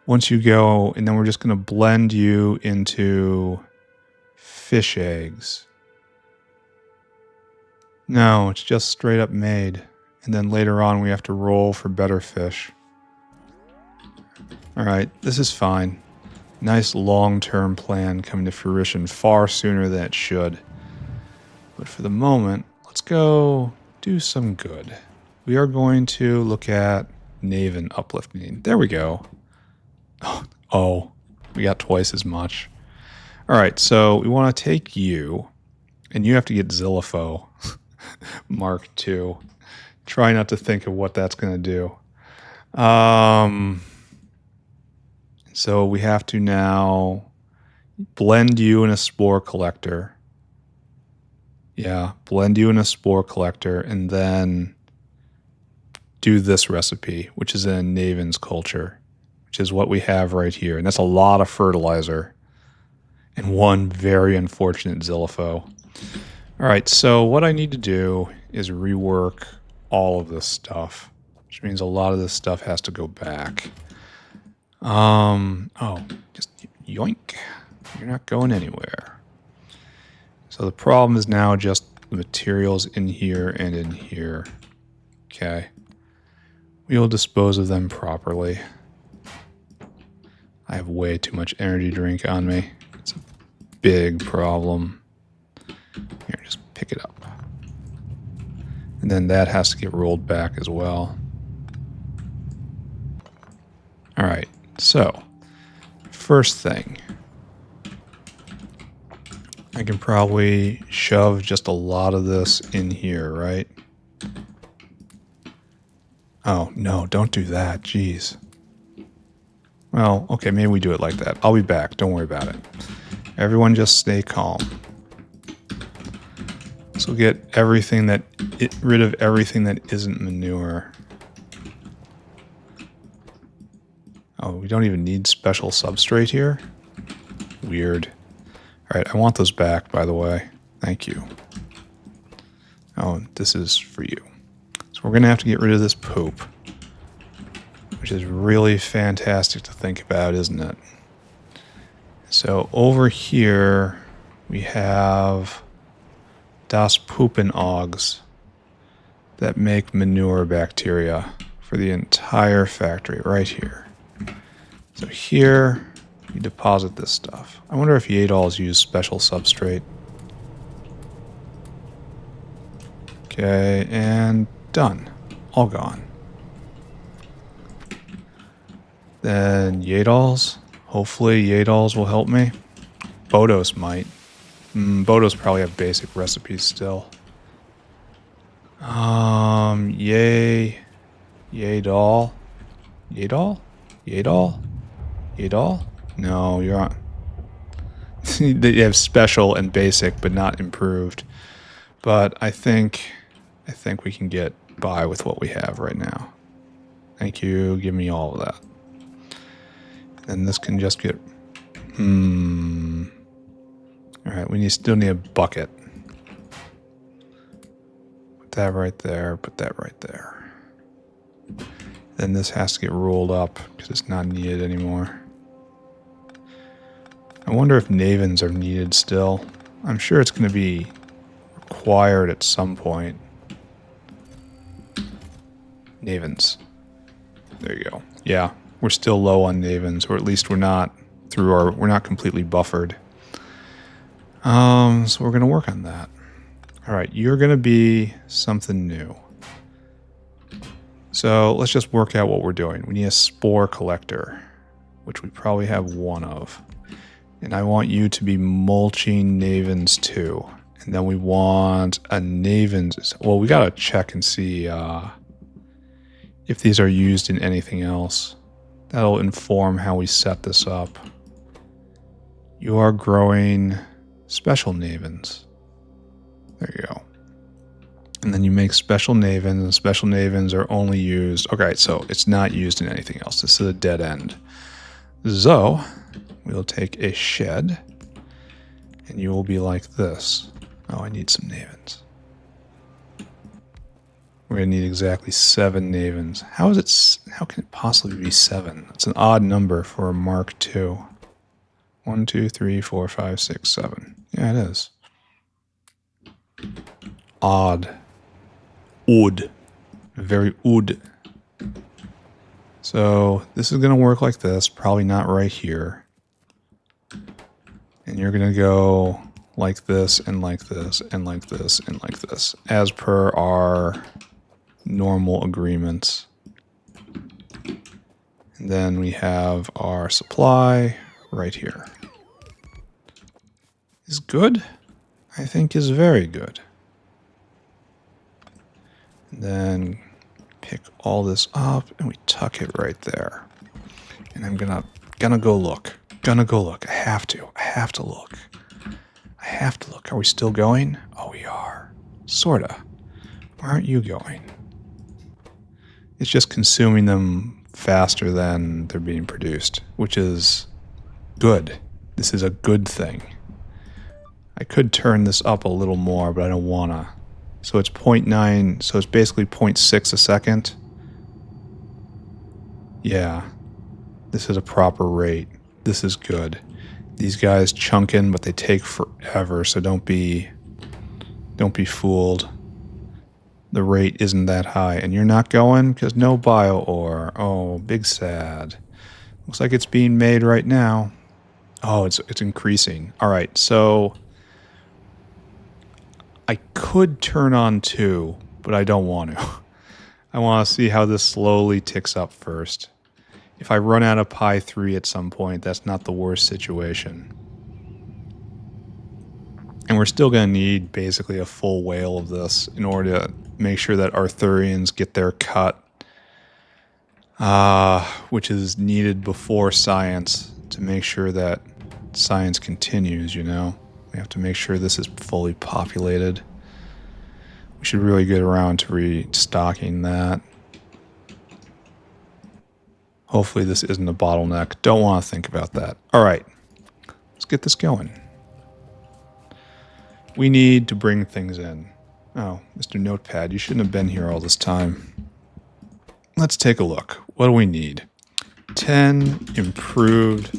Once you go, and then we're just going to blend you into fish eggs. No, it's just straight up made. And then later on we have to roll for better fish. Alright, this is fine. Nice long-term plan coming to fruition far sooner than it should. But for the moment, let's go do some good. We are going to look at Navens Uplifting. There we go. Oh, we got twice as much. Alright, so we want to take you, and you have to get Zillifo Mark II. Try not to think of what that's going to do. So we have to now blend you in a spore collector. Yeah, blend you in a spore collector and then do this recipe, which is in Navens culture, which is what we have right here. And that's a lot of fertilizer and one very unfortunate Zillifo. All right, so what I need to do is rework all of this stuff. which means a lot of this stuff has to go back. Oh, just yoink. You're not going anywhere. So the problem is now just the materials in here and in here. Okay. We will dispose of them properly. I have way too much energy drink on me. It's a big problem. Here, just pick it up. And then that has to get rolled back as well. All right, so first thing, I can probably shove just a lot of this in here, right? Oh, no, don't do that. Jeez. Well, okay, maybe we do it like that. I'll be back. Don't worry about it. Everyone just stay calm. So get everything rid of everything that isn't manure. Oh, we don't even need special substrate here? Weird. Alright, I want those back, by the way. Thank you. Oh, this is for you. So we're going to have to get rid of this poop. Which is really fantastic to think about, isn't it? So over here, we have das Pupen Augs that make manure bacteria for the entire factory right here. So here, we deposit this stuff. I wonder if Yadals use special substrate. Okay, and done. All gone. Then Yadals. Hopefully Yadals will help me. Bodos might. Bodos probably have basic recipes still. Yay. Yadal. Yadal? Yadal? Yadal? No, you're on. They have special and basic, but not improved. But I think we can get by with what we have right now. Thank you. Give me all of that. And this can just get... Alright, we still need a bucket. Put that right there. Put that right there. Then this has to get rolled up because it's not needed anymore. I wonder if Navens are needed still. I'm sure it's going to be required at some point. Navens. There you go. Yeah, we're still low on Navens, or at least we're not completely buffered. So we're going to work on that. All right, you're going to be something new. So let's just work out what we're doing. We need a spore collector, which we probably have one of. And I want you to be mulching Navens too. And then we want a Navens. Well, we got to check and see if these are used in anything else. That'll inform how we set this up. You are growing special Navens. There you go. And then you make special Navens, and special Navens are only used... Okay, so it's not used in anything else. This is a dead end. So, we'll take a shed, and you will be like this. Oh, I need some Navens. We're going to need exactly 7 Navens. How can it possibly be 7? It's an odd number for a Mark II. 1, 2, 3, 4, 5, 6, 7. Yeah, it is. Odd. Odd. Very odd. So this is going to work like this. Probably not right here. And you're going to go like this and like this and like this and like this. As per our normal agreements. And then we have our supply right here. Is good? I think is very good. And then pick all this up and we tuck it right there. And I'm gonna go look. I have to look. I have to look. Are we still going? Oh, we are. Sorta. Where aren't you going? It's just consuming them faster than they're being produced, which is good. This is a good thing. I could turn this up a little more, but I don't wanna. So it's 0.9, so it's basically 0.6 a second. Yeah, this is a proper rate. This is good. These guys chunk in, but they take forever, so don't be fooled. The rate isn't that high, and you're not going because no bio ore. Oh, big sad. Looks like it's being made right now. Oh, it's increasing. All right, so I could turn on 2, but I don't want to. I want to see how this slowly ticks up first. If I run out of Pi 3 at some point, that's not the worst situation. And we're still going to need basically a full whale of this in order to make sure that Arthurians get their cut, which is needed before science to make sure that science continues, you know? We have to make sure this is fully populated. We should really get around to restocking that. Hopefully this isn't a bottleneck. Don't want to think about that. All right, let's get this going. We need to bring things in. Oh, Mr. Notepad, you shouldn't have been here all this time. Let's take a look. What do we need? 10 improved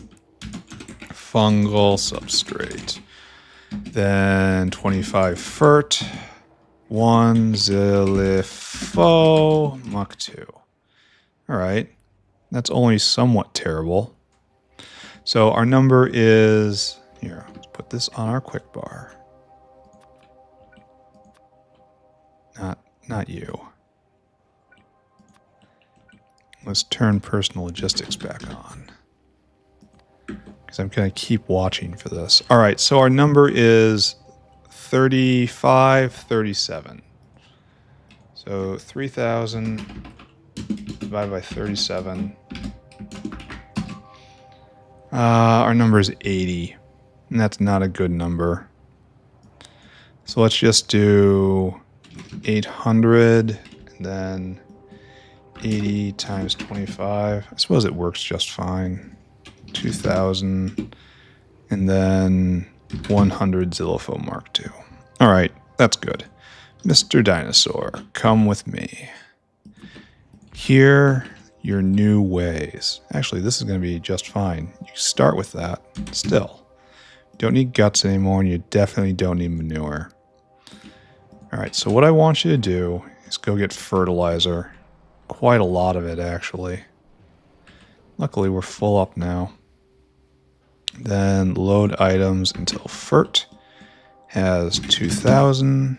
fungal substrate. Then 25 fert. 1 zilifo muck 2. All right. That's only somewhat terrible. So our number is... Here, let's put this on our quick bar. Not you. Let's turn personal logistics back on, because I'm going to keep watching for this. All right, so our number is 3537. So 3,000 divided by 37. Our number is 80, and that's not a good number. So let's just do 800 and then 80 times 25. I suppose it works just fine. 2,000 and then 100 Zilifo Mark II. All right, that's good. Mr. Dinosaur, come with me. Hear your new ways. Actually, this is going to be just fine. You start with that. Still, you don't need guts anymore, and you definitely don't need manure. All right, so what I want you to do is go get fertilizer. Quite a lot of it, actually. Luckily, we're full up now. Then load items until fert has 2,000.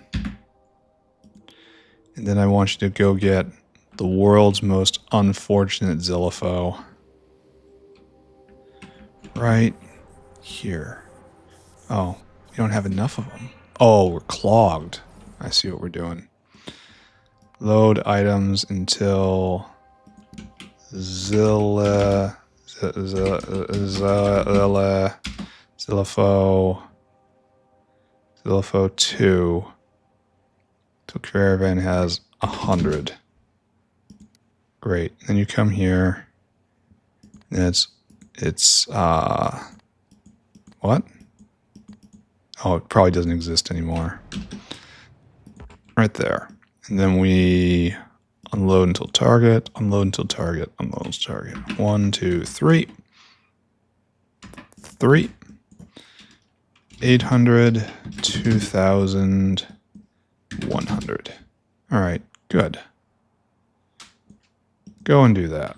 And then I want you to go get the world's most unfortunate Zilifo. Right here. Oh, we don't have enough of them. Oh, we're clogged. I see what we're doing. Load items until Zilifo 2 till caravan has 100. Great. Then you come here. And it's what? Oh, it probably doesn't exist anymore. Right there. And then we unload until target, unload until target, unload until target. 1, 2, 3. 3. 800, 2,000, 100. All right, good. Go and do that.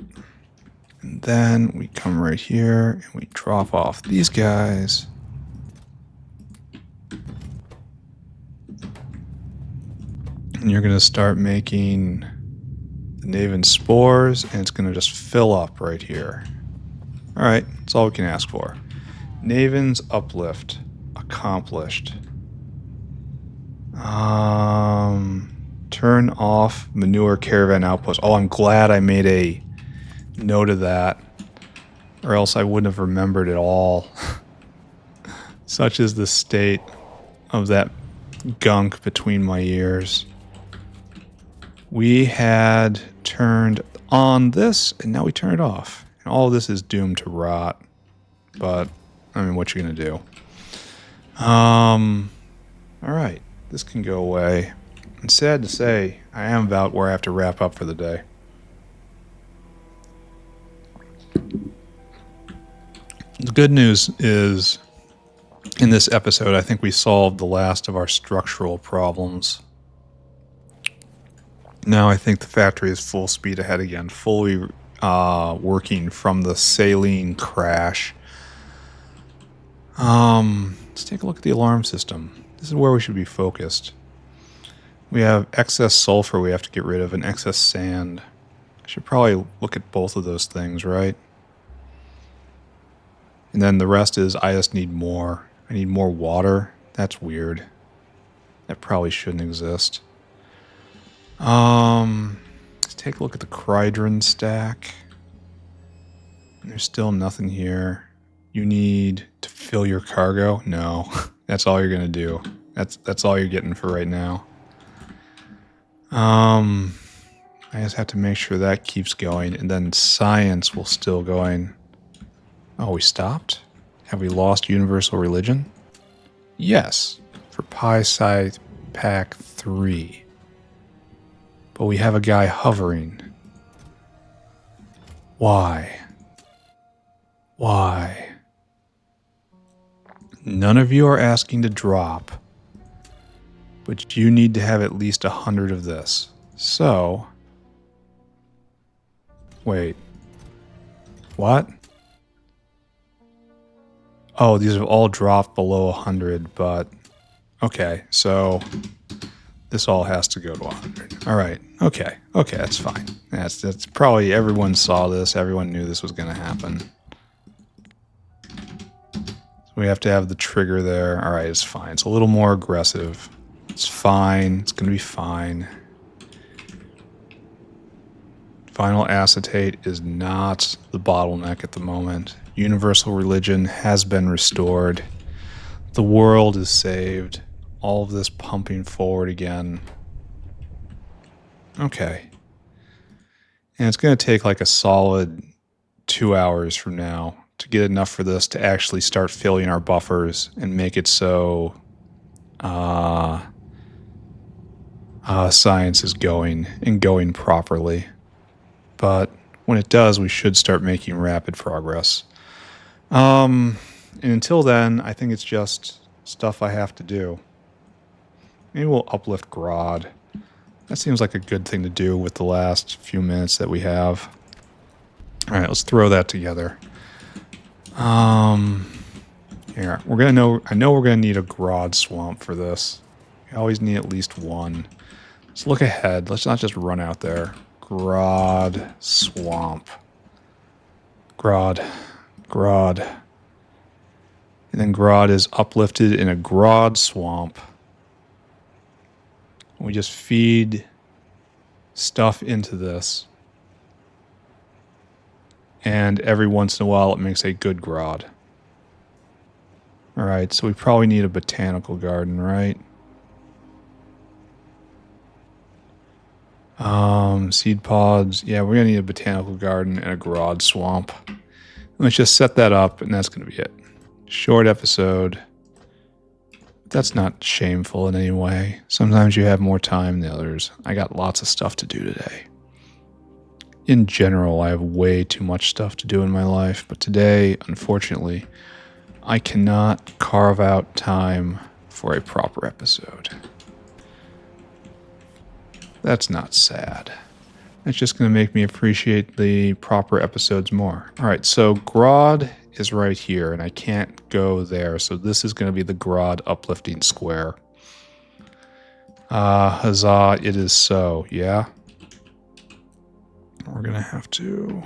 And then we come right here and we drop off these guys. And you're going to start making the Navens spores, and it's going to just fill up right here. All right, that's all we can ask for. Navens Uplift accomplished. Turn off manure caravan outpost. Oh, I'm glad I made a note of that, or else I wouldn't have remembered it all. Such is the state of that gunk between my ears. We had turned on this, and now we turn it off. And all of this is doomed to rot. But, I mean, what you gonna do? Alright, this can go away. And sad to say, I am about where I have to wrap up for the day. The good news is, in this episode, I think we solved the last of our structural problems. Now I think the factory is full speed ahead again, fully working from the saline crash. Let's take a look at the alarm system. This is where we should be focused. We have excess sulfur we have to get rid of and excess sand. I should probably look at both of those things, right? And then the rest is I just need more. I need more water. That's weird. That probably shouldn't exist. Let's take a look at the Crydron stack. There's still nothing here. You need to fill your cargo? No. That's all you're gonna do. That's all you're getting for right now. I just have to make sure that keeps going, and then science will still going. Oh, we stopped? Have we lost universal religion? Yes, for Pi Psi Pack 3. But we have a guy hovering. Why? Why? None of you are asking to drop, but you need to have at least 100 of this. So, wait. What? Oh, these have all dropped below 100, but okay, so this all has to go to 100. All right, okay, that's fine. That's probably, everyone saw this, everyone knew this was going to happen. So we have to have the trigger there. All right, it's fine. It's a little more aggressive. It's fine. It's going to be fine. Vinyl acetate is not the bottleneck at the moment. Universal religion has been restored. The world is saved. All of this pumping forward again. Okay. And it's going to take like a solid 2 hours from now to get enough for this to actually start filling our buffers and make it so science is going and going properly. But when it does, we should start making rapid progress. And until then, I think it's just stuff I have to do. Maybe we'll uplift Grod. That seems like a good thing to do with the last few minutes that we have. All right, let's throw that together. Here, we're gonna know. I know we're gonna need a Grod swamp for this. We always need at least one. Let's look ahead. Let's not just run out there. Grod swamp. Grod. And then Grod is uplifted in a Grod swamp. We just feed stuff into this. And every once in a while it makes a good Grod. Alright, so we probably need a botanical garden, right? Seed pods. Yeah, we're going to need a botanical garden and a Grod swamp. Let's just set that up, and that's going to be it. Short episode. That's not shameful in any way. Sometimes you have more time than others. I got lots of stuff to do today. In general, I have way too much stuff to do in my life, but today, unfortunately, I cannot carve out time for a proper episode. That's not sad. It's just going to make me appreciate the proper episodes more. All right, so Grod is right here, and I can't go there, so this is going to be the Grod uplifting square. Huzzah, it is so, yeah? We're going to have to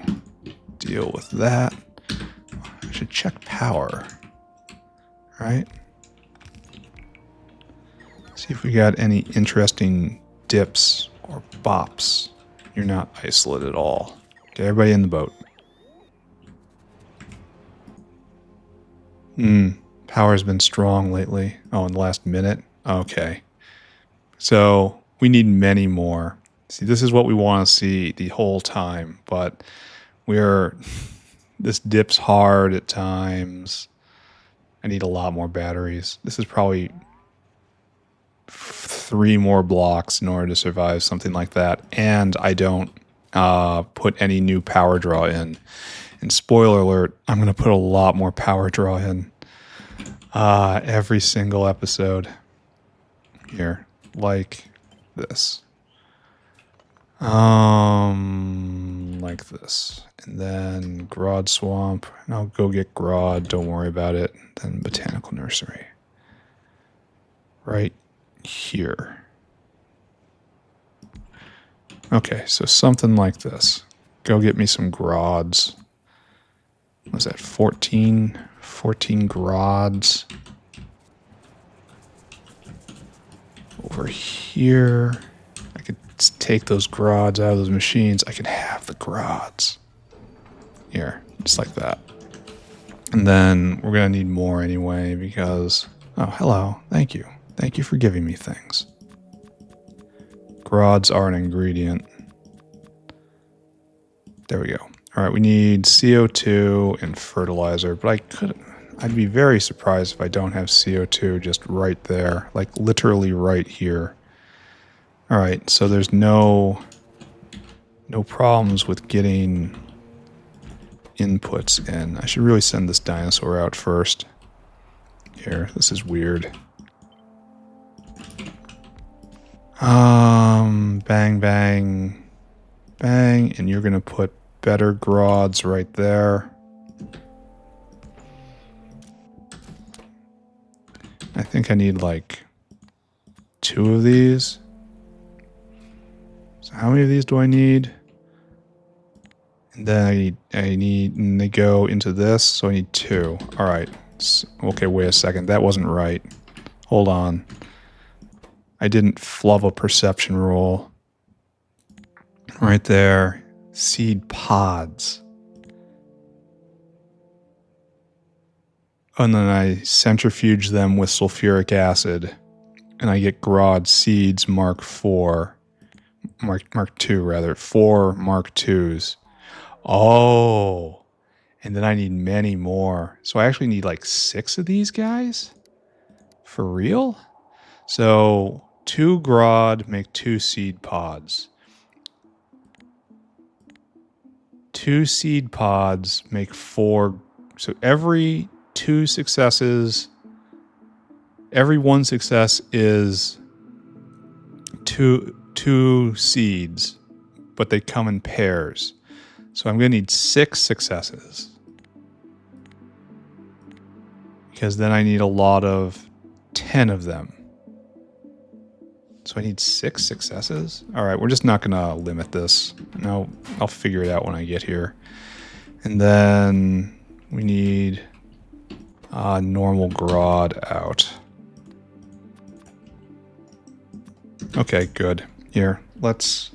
deal with that. I should check power, right? See if we got any interesting dips or bops. You're not isolate at all. Okay, everybody in the boat. Power's been strong lately. Oh, in the last minute? Okay. So, we need many more. See, this is what we want to see the whole time, but this dips hard at times. I need a lot more batteries. This is probably 3 more blocks in order to survive something like that, and I don't put any new power draw in. And spoiler alert, I'm going to put a lot more power draw in every single episode here, like this. Like this. And then Grod Swamp. And I'll go get Grod, don't worry about it. Then Botanical Nursery. Right here. Okay, so something like this. Go get me some Grods. What was that, 14? 14 Grods. Over here. I could take those Grods out of those machines. I can have the Grods. Here, just like that. And then we're going to need more anyway because... Oh, hello. Thank you. Thank you for giving me things. Grods are an ingredient. There we go. All right, we need CO2 and fertilizer, but I'd be very surprised if I don't have CO2 just right there, like literally right here. All right, so there's no problems with getting inputs in. I should really send this dinosaur out first. Here, this is weird. Bang, bang, bang, and you're gonna put better Grods right there. I think I need like 2 of these. So how many of these do I need? And then I need, and they go into this, so I need 2. All right. Okay, wait a second. That wasn't right. Hold on. I didn't flub a perception roll. Right there. Seed pods. And then I centrifuge them with sulfuric acid. And I get Grod seeds Mark 4. Mark 2, rather. 4 Mark 2s. Oh. And then I need many more. So I actually need like 6 of these guys? For real? So 2 Grod make 2 seed pods. 2 seed pods make 4. So every 2 successes, every 1 success is 2 seeds, but they come in pairs. So I'm going to need 6 successes. Because then I need a lot of 10 of them. So I need 6 successes? All right, we're just not going to limit this. No, I'll figure it out when I get here. And then we need normal Grod out. Okay, good. Here, let's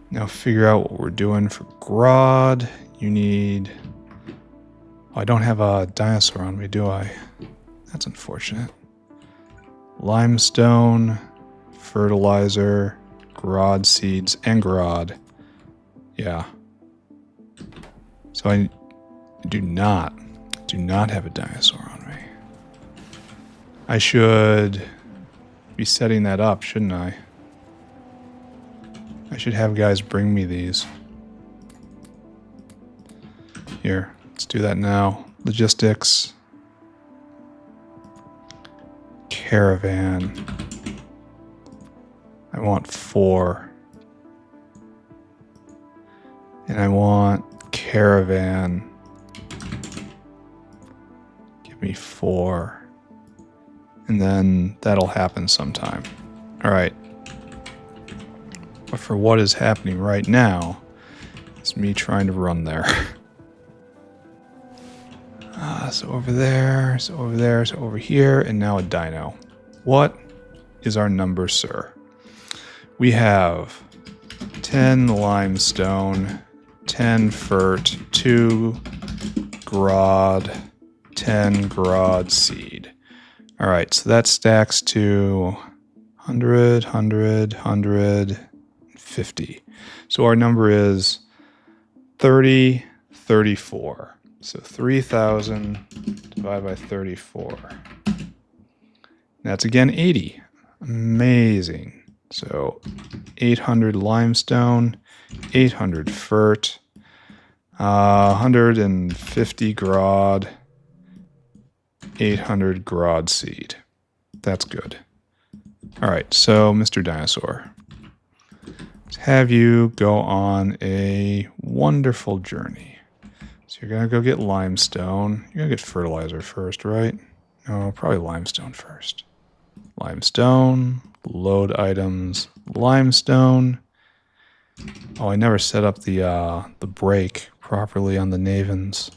now figure out what we're doing for Grod. You need... Oh, I don't have a dinosaur on me, do I? That's unfortunate. Limestone, fertilizer, Grod seeds, and Grod. Yeah. So I do not have a dinosaur on me. I should be setting that up, shouldn't I? I should have guys bring me these. Here, let's do that now. Logistics. Caravan. I want 4. And I want caravan. Give me 4. And then that'll happen sometime. All right. But for what is happening right now, it's me trying to run there. So over there, so over there, so over here, and now a dino. What is our number, sir? We have 10 limestone, 10 fert, 2 Grod, 10 Grod seed. All right, so that stacks to 100, 100, 150. So our number is 34. So 3,000 divided by 34. That's again 80. Amazing. So 800 limestone, 800 fert, 150 grod, 800 grod seed. That's good. All right, so Mr. Dinosaur, let's have you go on a wonderful journey. So you're going to go get limestone. You're going to get fertilizer first, right? No, probably limestone first. Limestone, load items, limestone. Oh, I never set up the brake properly on the Navens.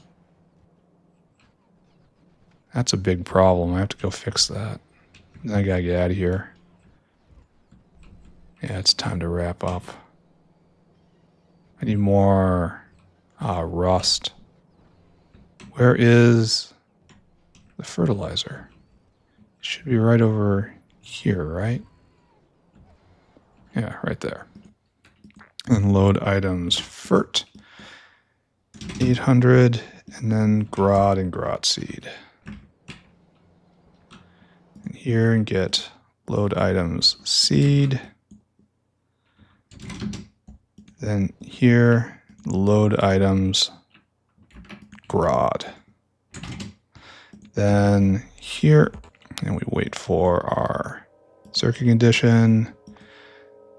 That's a big problem. I have to go fix that. Then I gotta get out of here. Yeah, it's time to wrap up. I need more rust. Where is the fertilizer? It should be right over here, right? Yeah, right there. And load items fert 800, and then grod and grot seed. And here and get load items seed. Then here, load items grod. Then here, and we wait for our circuit condition.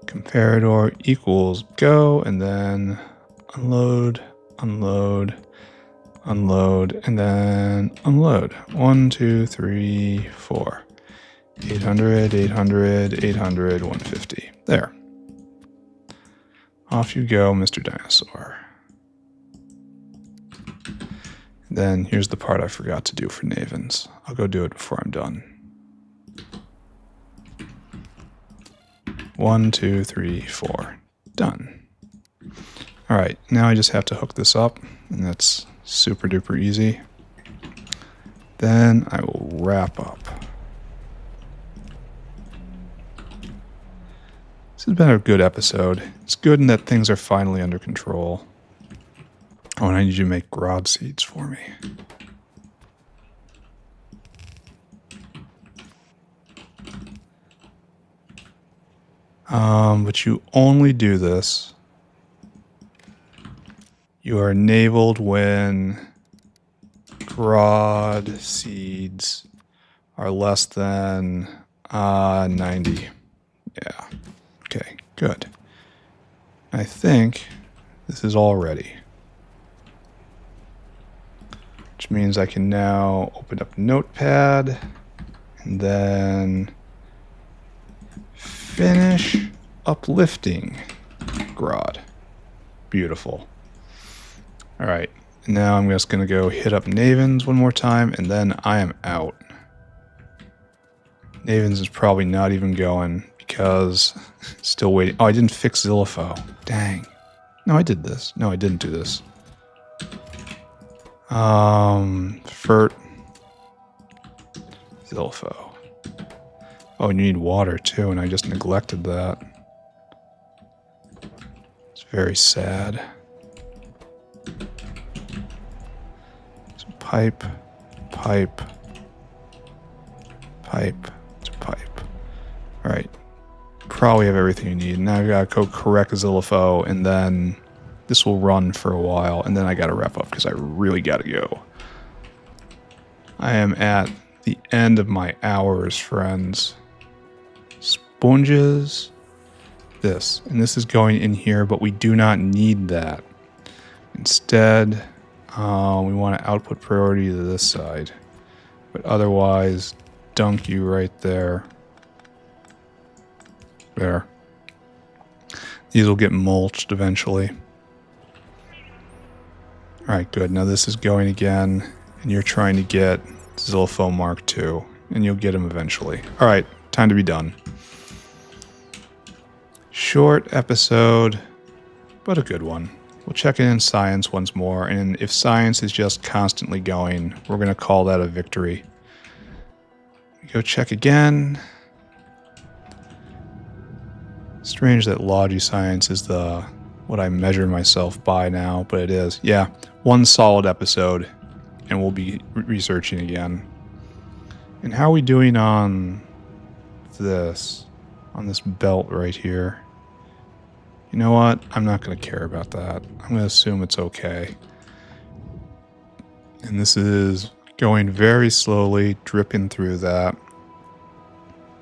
Comparador equals go, and then unload, unload, unload, and then unload. 1, 2, 3, 4. 800, 800, 800, 150. There. Off you go, Mr. Dinosaur. Then here's the part I forgot to do for Navens. I'll go do it before I'm done. 1, 2, 3, 4. Done. All right, now I just have to hook this up, and that's super duper easy. Then I will wrap up. This has been a good episode. It's good in that things are finally under control. Oh, and I need you to make grod seeds for me. But you only do this. You are enabled when grod seeds are less than 90. Yeah. Okay, good. I think this is all ready. Which means I can now open up Notepad and then finish uplifting Grod. Beautiful. All right, now I'm just going to go hit up Navens one more time, and then I am out. Navens is probably not even going because still waiting. Oh, I didn't fix Zillifo. Dang. No, I did this. No, I didn't do this. Fert. Zillifo. Oh, and you need water too, and I just neglected that. It's very sad. So pipe, pipe, pipe, to pipe. Alright. Probably have everything you need. Now I gotta go correct Zillifo, and then this will run for a while, and then I gotta wrap up because I really gotta go. I am at the end of my hours, friends. Sponges. This. And this is going in here, but we do not need that. Instead, we want to output priority to this side. But otherwise, dunk you right there. There. These will get mulched eventually. Alright, good. Now this is going again, and you're trying to get Zillifo Mark II, and you'll get him eventually. Alright, time to be done. Short episode, but a good one. We'll check in science once more, and if science is just constantly going, we're going to call that a victory. We go check again. Strange that Logi Science is what I measure myself by now, but it is. Yeah, one solid episode, and we'll be researching again. And how are we doing on this? on this belt right here. You know what? I'm not going to care about that. I'm going to assume it's okay. And this is going very slowly, dripping through that.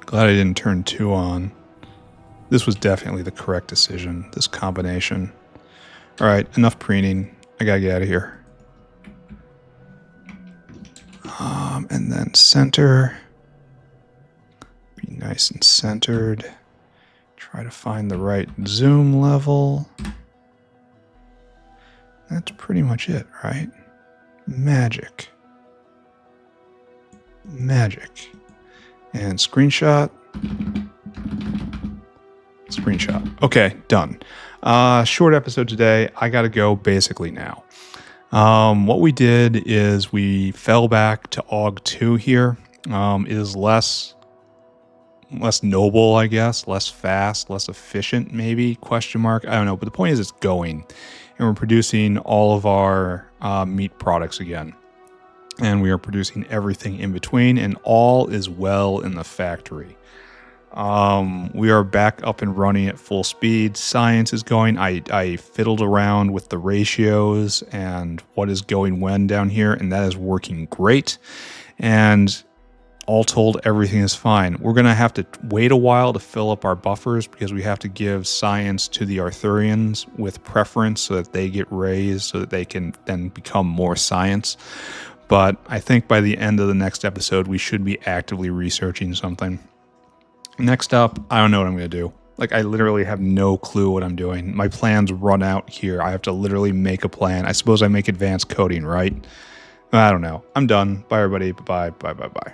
Glad I didn't turn 2 on. This was definitely the correct decision, this combination. All right, enough preening. I gotta get out of here. And then center. Be nice and centered. Try to find the right zoom level. That's pretty much it, right? Magic. Magic. And screenshot. Screenshot. Okay, done. Short episode today. I gotta go basically now. What we did is we fell back to Auog 2 here. It is less noble, I guess, less fast, less efficient, maybe, question mark. I don't know, but the point is it's going. And we're producing all of our meat products again. And we are producing everything in between, and all is well in the factory. We are back up and running at full speed. Science is going. I fiddled around with the ratios and what is going when down here, and that is working great. And all told, everything is fine. We're going to have to wait a while to fill up our buffers because we have to give science to the Arthurians with preference so that they get raised so that they can then become more science. But I think by the end of the next episode, we should be actively researching something. Next up, I don't know what I'm going to do. Like, I literally have no clue what I'm doing. My plans run out here. I have to literally make a plan. I suppose I make advanced coding, right? I don't know. I'm done. Bye, everybody. Bye, bye, bye, bye.